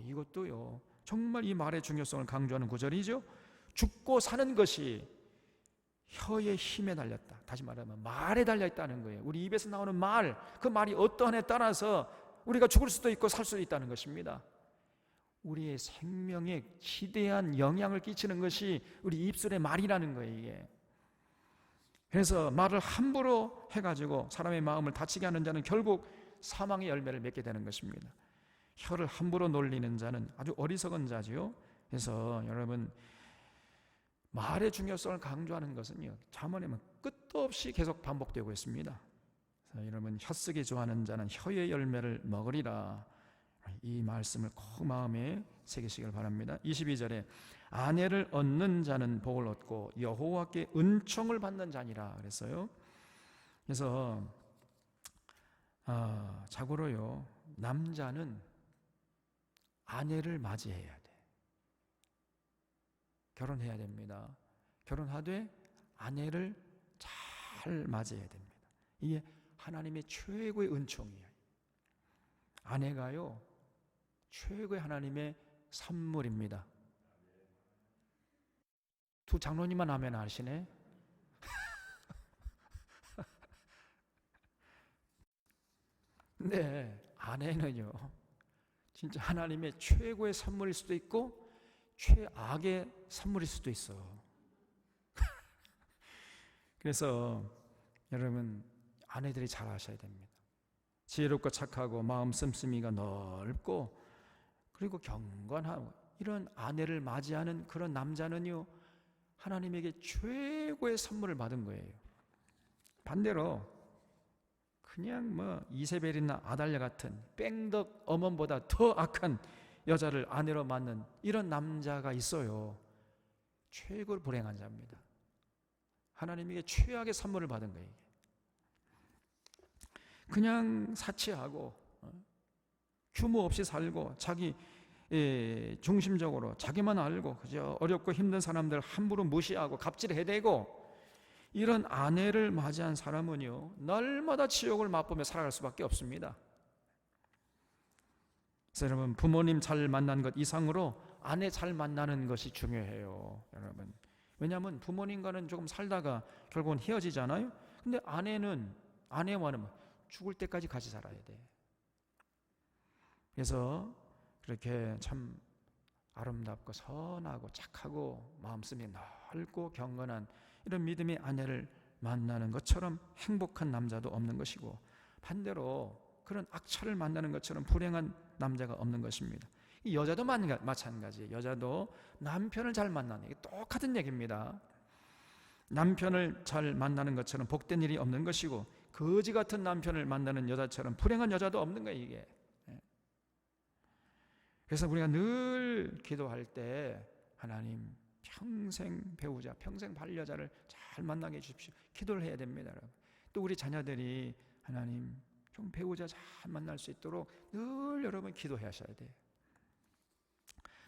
이것도요, 정말 이 말의 중요성을 강조하는 구절이죠. 죽고 사는 것이 혀의 힘에 달렸다. 다시 말하면 말에 달려있다는 거예요. 우리 입에서 나오는 말, 그 말이 어떠한에 따라서 우리가 죽을 수도 있고 살 수도 있다는 것입니다. 우리의 생명에 지대한 영향을 끼치는 것이 우리 입술의 말이라는 거예요. 이게. 그래서 말을 함부로 해가지고 사람의 마음을 다치게 하는 자는 결국 사망의 열매를 맺게 되는 것입니다. 혀를 함부로 놀리는 자는 아주 어리석은 자지요. 그래서 여러분, 말의 중요성을 강조하는 것은요, 잠언에 보면 끝도 없이 계속 반복되고 있습니다. 그래서 여러분, 혀쓰기 좋아하는 자는 혀의 열매를 먹으리라. 이 말씀을 꼭 마음에 새기시길 바랍니다. 22절에 아내를 얻는 자는 복을 얻고 여호와께 은총을 받는 자니라 그랬어요. 그래서 자고로요, 남자는 아내를 맞이해야 돼. 결혼해야 됩니다. 결혼하되 아내를 잘 맞이해야 됩니다. 이게 하나님의 최고의 은총이에요. 아내가요, 최고의 하나님의 선물입니다. 두 장로님만 아멘 하시네. 네, 아내는요, 진짜 하나님의 최고의 선물일 수도 있고 최악의 선물일 수도 있어. 그래서 여러분, 아내들이 잘 아셔야 됩니다. 지혜롭고 착하고 마음 씀씀이가 넓고 그리고 경건하고 이런 아내를 맞이하는 그런 남자는요, 하나님에게 최고의 선물을 받은 거예요. 반대로 그냥 이세벨이나 아달랴 같은 뺑덕 어멈보다 더 악한 여자를 아내로 맞는 이런 남자가 있어요. 최고로 불행한 자입니다. 하나님에게 최악의 선물을 받은 거예요. 그냥 사치하고 규모 없이 살고 자기 중심적으로 자기만 알고 그저 어렵고 힘든 사람들 함부로 무시하고 갑질해대고 이런 아내를 맞이한 사람은요, 날마다 지옥을 맛보며 살아갈 수밖에 없습니다. 그래서 여러분, 부모님 잘 만난 것 이상으로 아내 잘 만나는 것이 중요해요. 여러분, 왜냐하면 부모님과는 조금 살다가 결국은 헤어지잖아요. 근데 아내와는 죽을 때까지 같이 살아야 돼. 그래서 그렇게 참 아름답고 선하고 착하고 마음씀이 넓고 경건한 이런 믿음의 아내를 만나는 것처럼 행복한 남자도 없는 것이고, 반대로 그런 악처를 만나는 것처럼 불행한 남자가 없는 것입니다. 이 여자도 마찬가지예요. 여자도 남편을 잘 만나는, 이게 똑같은 얘기입니다. 남편을 잘 만나는 것처럼 복된 일이 없는 것이고, 거지 같은 남편을 만나는 여자처럼 불행한 여자도 없는 거예요, 이게. 그래서 우리가 늘 기도할 때 하나님 평생 배우자, 평생 반려자를 잘 만나게 해주십시오. 기도를 해야 됩니다, 여러분. 또 우리 자녀들이 하나님 좀 배우자 잘 만날 수 있도록 늘 여러분 기도하셔야 돼요.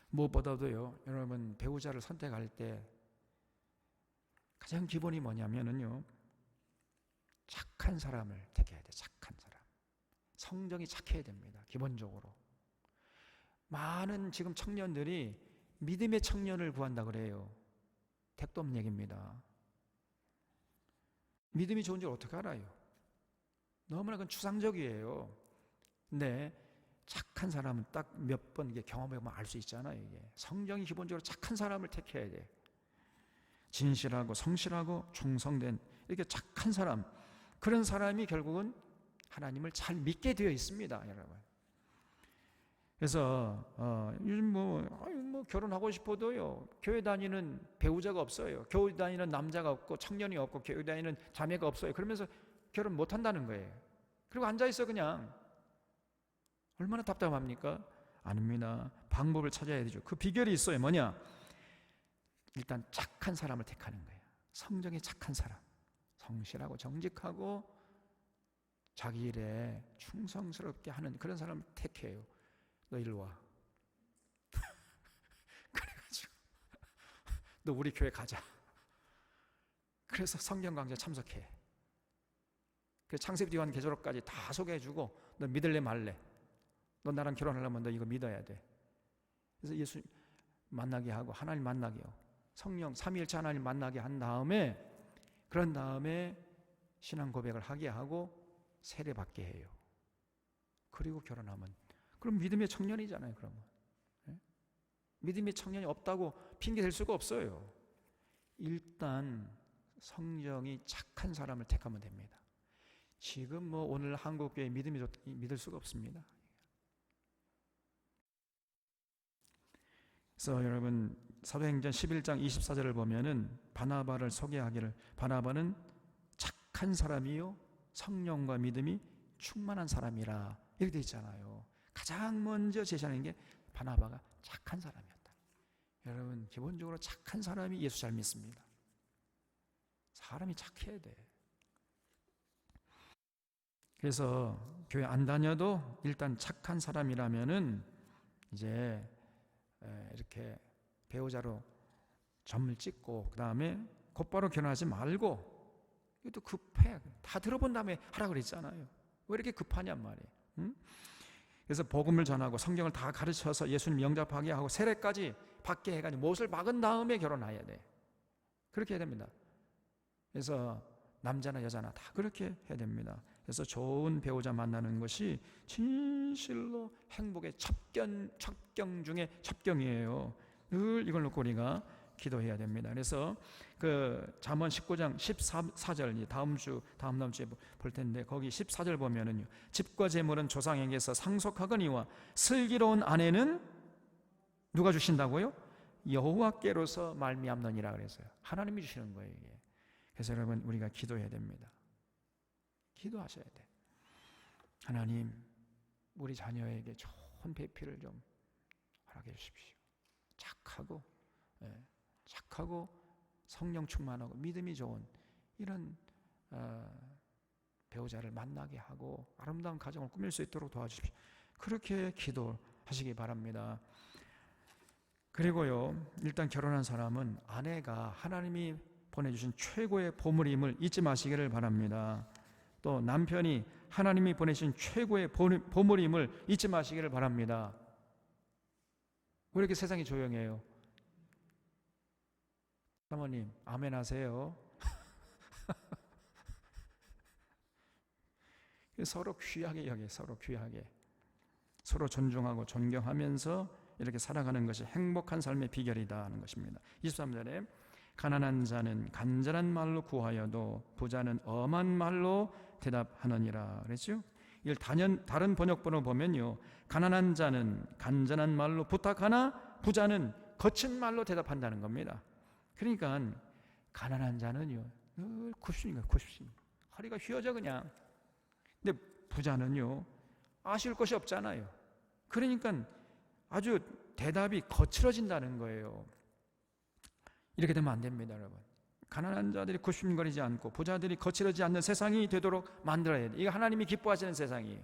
무엇보다도요, 여러분 배우자를 선택할 때 가장 기본이 뭐냐면요, 착한 사람을 택해야 돼요. 착한 사람. 성정이 착해야 됩니다, 기본적으로. 많은 지금 청년들이 믿음의 청년을 구한다 그래요. 택도 없는 얘기입니다. 믿음이 좋은 줄 어떻게 알아요? 너무나 그건 추상적이에요. 근데 착한 사람은 딱 몇 번 경험해보면 알 수 있잖아요. 이게 성경이 기본적으로 착한 사람을 택해야 돼. 진실하고 성실하고 충성된 이렇게 착한 사람, 그런 사람이 결국은 하나님을 잘 믿게 되어 있습니다, 여러분. 그래서 요즘 뭐 결혼하고 싶어도요, 교회 다니는 배우자가 없어요. 교회 다니는 남자가 없고 청년이 없고 교회 다니는 자매가 없어요. 그러면서 결혼 못 한다는 거예요. 그리고 앉아 있어 그냥. 얼마나 답답합니까? 아닙니다. 방법을 찾아야 되죠. 그 비결이 있어요. 뭐냐? 일단 착한 사람을 택하는 거예요. 성정이 착한 사람, 성실하고 정직하고 자기 일에 충성스럽게 하는 그런 사람을 택해요. 너 일로 와. 그래가지고 너 우리 교회 가자. 그래서 성경 강좌 참석해. 그래서 창세기 요한 계시록까지 다 소개해주고 너 믿을래 말래. 너 나랑 결혼하려면 너 이거 믿어야 돼. 그래서 예수 만나게 하고 하나님 만나게 하고 성령 삼위일체 하나님 만나게 한 다음에, 그런 다음에 신앙 고백을 하게 하고 세례 받게 해요. 그리고 결혼하면 그럼 믿음의 청년이잖아요. 그러면 믿음의 청년이 없다고 핑계 댈 수가 없어요. 일단 성정이 착한 사람을 택하면 됩니다. 지금 오늘 한국교회 믿음이 믿을 수가 없습니다. 그래서 여러분 사도행전 11장 24절을 보면은 바나바를 소개하기를, 바나바는 착한 사람이요 성령과 믿음이 충만한 사람이라 이렇게 되어 있잖아요. 가장 먼저 제시하는 게 바나바가 착한 사람이었다. 여러분 기본적으로 착한 사람이 예수 잘 믿습니다. 사람이 착해야 돼. 그래서 교회 안 다녀도 일단 착한 사람이라면은 이제 이렇게 배우자로 점을 찍고 그 다음에 곧바로 결혼하지 말고, 이것도 급해. 다 들어본 다음에 하라 그랬잖아요. 왜 이렇게 급하냔 말이에요. 응? 그래서 복음을 전하고 성경을 다 가르쳐서 예수님 영접하게 하고 세례까지 받게 해가지고 못을 박은 다음에 결혼해야 돼. 그렇게 해야 됩니다. 그래서 남자나 여자나 다 그렇게 해야 됩니다. 그래서 좋은 배우자 만나는 것이 진실로 행복의 첩경 중에 첩경이에요. 늘 이걸 놓고 우리가 기도해야 됩니다. 그래서 그 잠언 19장 14절 다음 주에 볼 텐데, 거기 14절 보면은요, 집과 재물은 조상에게서 상속하거니와 슬기로운 아내는 누가 주신다고요? 여호와께로서 말미암느니라 그랬어요. 하나님이 주시는 거예요, 이게. 그래서 여러분 우리가 기도해야 됩니다. 기도하셔야 돼. 하나님, 우리 자녀에게 좋은 배필을 좀 허락해 주십시오. 착하고 성령 충만하고 믿음이 좋은 이런 배우자를 만나게 하고 아름다운 가정을 꾸밀 수 있도록 도와주십시오. 그렇게 기도하시기 바랍니다. 그리고요, 일단 결혼한 사람은 아내가 하나님이 보내주신 최고의 보물임을 잊지 마시기를 바랍니다. 또 남편이 하나님이 보내신 최고의 보물임을 잊지 마시기를 바랍니다. 왜 이렇게 세상이 조용해요? 사모님 아멘 하세요. 서로 귀하게 여겨, 서로 귀하게, 서로 존중하고 존경하면서 이렇게 살아가는 것이 행복한 삶의 비결이다 하는 것입니다. 23절에 가난한 자는 간절한 말로 구하여도 부자는 엄한 말로 대답하느니라 그랬죠. 이걸 다른 번역본을 보면요, 가난한 자는 간절한 말로 부탁하나 부자는 거친 말로 대답한다는 겁니다. 그러니까 가난한 자는요 늘 굽십니다. 허리가 휘어져 그냥. 근데 부자는요, 아쉬울 것이 없잖아요. 그러니까 아주 대답이 거칠어진다는 거예요. 이렇게 되면 안 됩니다, 여러분. 가난한 자들이 굽신거리지 않고 부자들이 거칠어지지 않는 세상이 되도록 만들어야 돼요. 이거 하나님이 기뻐하시는 세상이에요.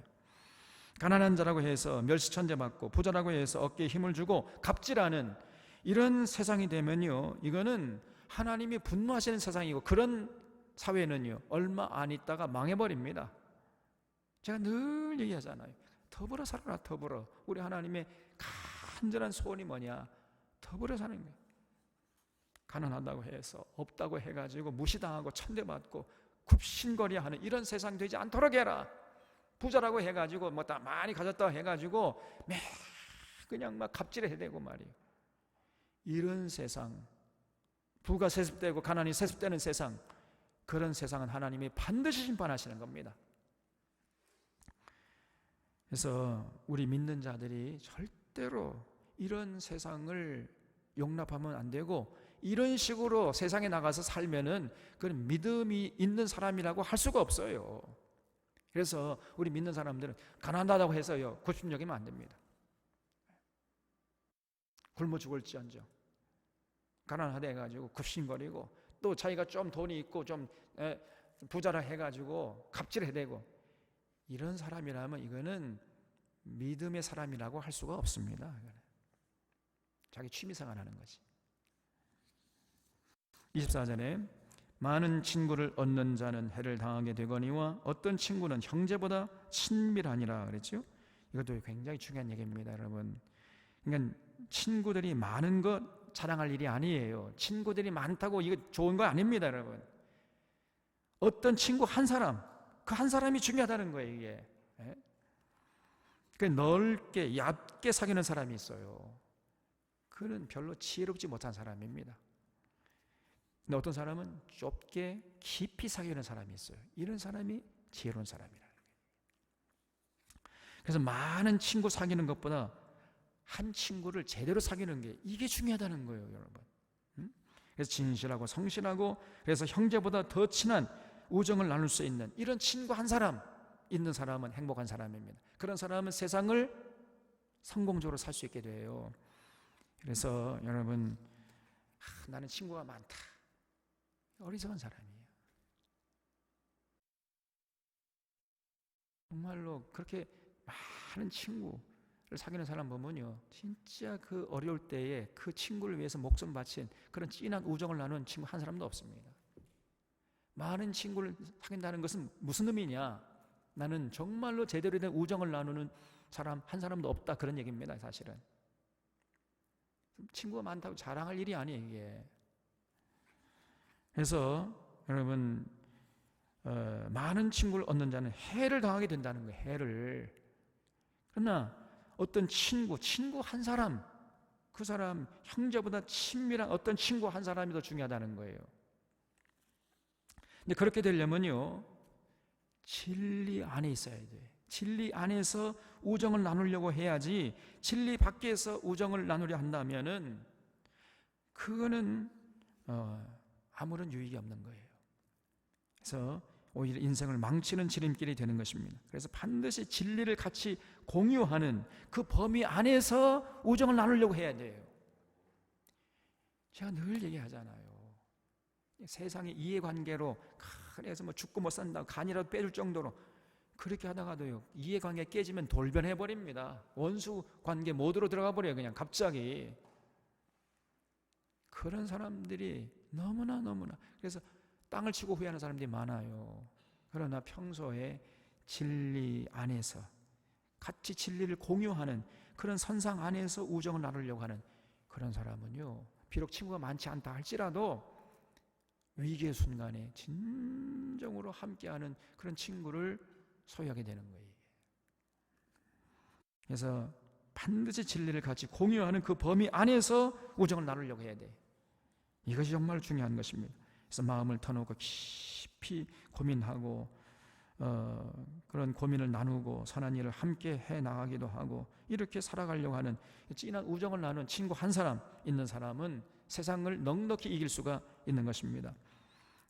가난한 자라고 해서 멸시천재 받고 부자라고 해서 어깨에 힘을 주고 갑질하는 이런 세상이 되면요, 이거는 하나님이 분노하시는 세상이고, 그런 사회는요 얼마 안 있다가 망해버립니다. 제가 늘 얘기하잖아요. 더불어 살아라, 더불어. 우리 하나님의 간절한 소원이 뭐냐? 더불어 사는 거예요. 가난하다고 해서 없다고 해가지고 무시당하고 천대받고 굽신거리하는 이런 세상 되지 않도록 해라. 부자라고 해가지고 뭐 다 많이 가졌다고 해가지고 매 그냥 막 갑질해야 되고 말이에요. 이런 세상, 부가 세습되고 가난이 세습되는 세상, 그런 세상은 하나님이 반드시 심판하시는 겁니다. 그래서 우리 믿는 자들이 절대로 이런 세상을 용납하면 안 되고, 이런 식으로 세상에 나가서 살면은 그건 믿음이 있는 사람이라고 할 수가 없어요. 그래서 우리 믿는 사람들은 가난하다고 해서요 굽신여기면 안 됩니다. 굶어 죽을지언정 가난하다 해가지고 굽신거리고, 또 자기가 좀 돈이 있고 좀 부자라 해가지고 갑질해대고, 이런 사람이라면 이거는 믿음의 사람이라고 할 수가 없습니다. 이거는 자기 취미생활 하는 거지. 24절에 많은 친구를 얻는 자는 해를 당하게 되거니와 어떤 친구는 형제보다 친밀하니라 그랬죠. 이것도 굉장히 중요한 얘기입니다, 여러분. 그러니까 친구들이 많은 것 자랑할 일이 아니에요. 친구들이 많다고 이거 좋은 거 아닙니다, 여러분. 어떤 친구 한 사람, 그 한 사람이 중요하다는 거예요, 이게. 그 넓게 얕게 사귀는 사람이 있어요. 그는 별로 지혜롭지 못한 사람입니다. 근데 어떤 사람은 좁게 깊이 사귀는 사람이 있어요. 이런 사람이 지혜로운 사람이라는 거예요. 그래서 많은 친구 사귀는 것보다 한 친구를 제대로 사귀는 게 이게 중요하다는 거예요, 여러분. 그래서 진실하고 성실하고, 그래서 형제보다 더 친한 우정을 나눌 수 있는 이런 친구 한 사람 있는 사람은 행복한 사람입니다. 그런 사람은 세상을 성공적으로 살 수 있게 돼요. 그래서 여러분, 나는 친구가 많다, 어리석은 사람이에요. 정말로 그렇게 많은 친구를 사귀는 사람 보면요, 진짜 그 어려울 때에 그 친구를 위해서 목숨 바친 그런 진한 우정을 나누는 친구 한 사람도 없습니다. 많은 친구를 사귄다는 것은 무슨 의미냐? 나는 정말로 제대로 된 우정을 나누는 사람 한 사람도 없다, 그런 얘기입니다. 사실은 친구가 많다고 자랑할 일이 아니에요, 이게. 그래서 여러분, 많은 친구를 얻는 자는 해를 당하게 된다는 거예요, 해를. 그러나 어떤 친구 한 사람, 그 사람 형제보다 친밀한 어떤 친구 한 사람이 더 중요하다는 거예요. 근데 그렇게 되려면요, 진리 안에 있어야 돼. 진리 안에서 우정을 나누려고 해야지, 진리 밖에서 우정을 나누려 한다면은 그거는 아무런 유익이 없는 거예요. 그래서 오히려 인생을 망치는 지름길이 되는 것입니다. 그래서 반드시 진리를 같이 공유하는 그 범위 안에서 우정을 나누려고 해야 돼요. 제가 늘 얘기하잖아요. 세상의 이해관계로 그래서 뭐 죽고 못 산다고 간이라도 빼줄 정도로 그렇게 하다가도요, 이해관계 깨지면 돌변해버립니다. 원수관계 모드로 들어가 버려요, 그냥 갑자기. 그런 사람들이 너무나 그래서 땅을 치고 후회하는 사람들이 많아요. 그러나 평소에 진리 안에서 같이 진리를 공유하는 그런 선상 안에서 우정을 나누려고 하는 그런 사람은요, 비록 친구가 많지 않다 할지라도 위기의 순간에 진정으로 함께하는 그런 친구를 소유하게 되는 거예요. 그래서 반드시 진리를 같이 공유하는 그 범위 안에서 우정을 나누려고 해야 돼. 이것이 정말 중요한 것입니다. 그래서 마음을 터놓고 깊이 고민하고 그런 고민을 나누고 선한 일을 함께 해나가기도 하고, 이렇게 살아가려고 하는 진한 우정을 나누는 친구 한 사람 있는 사람은 세상을 넉넉히 이길 수가 있는 것입니다.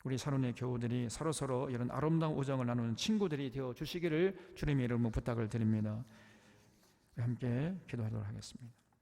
우리 산운의 교우들이 서로서로 이런 아름다운 우정을 나누는 친구들이 되어 주시기를 주님의 이름으로 부탁을 드립니다. 함께 기도하도록 하겠습니다.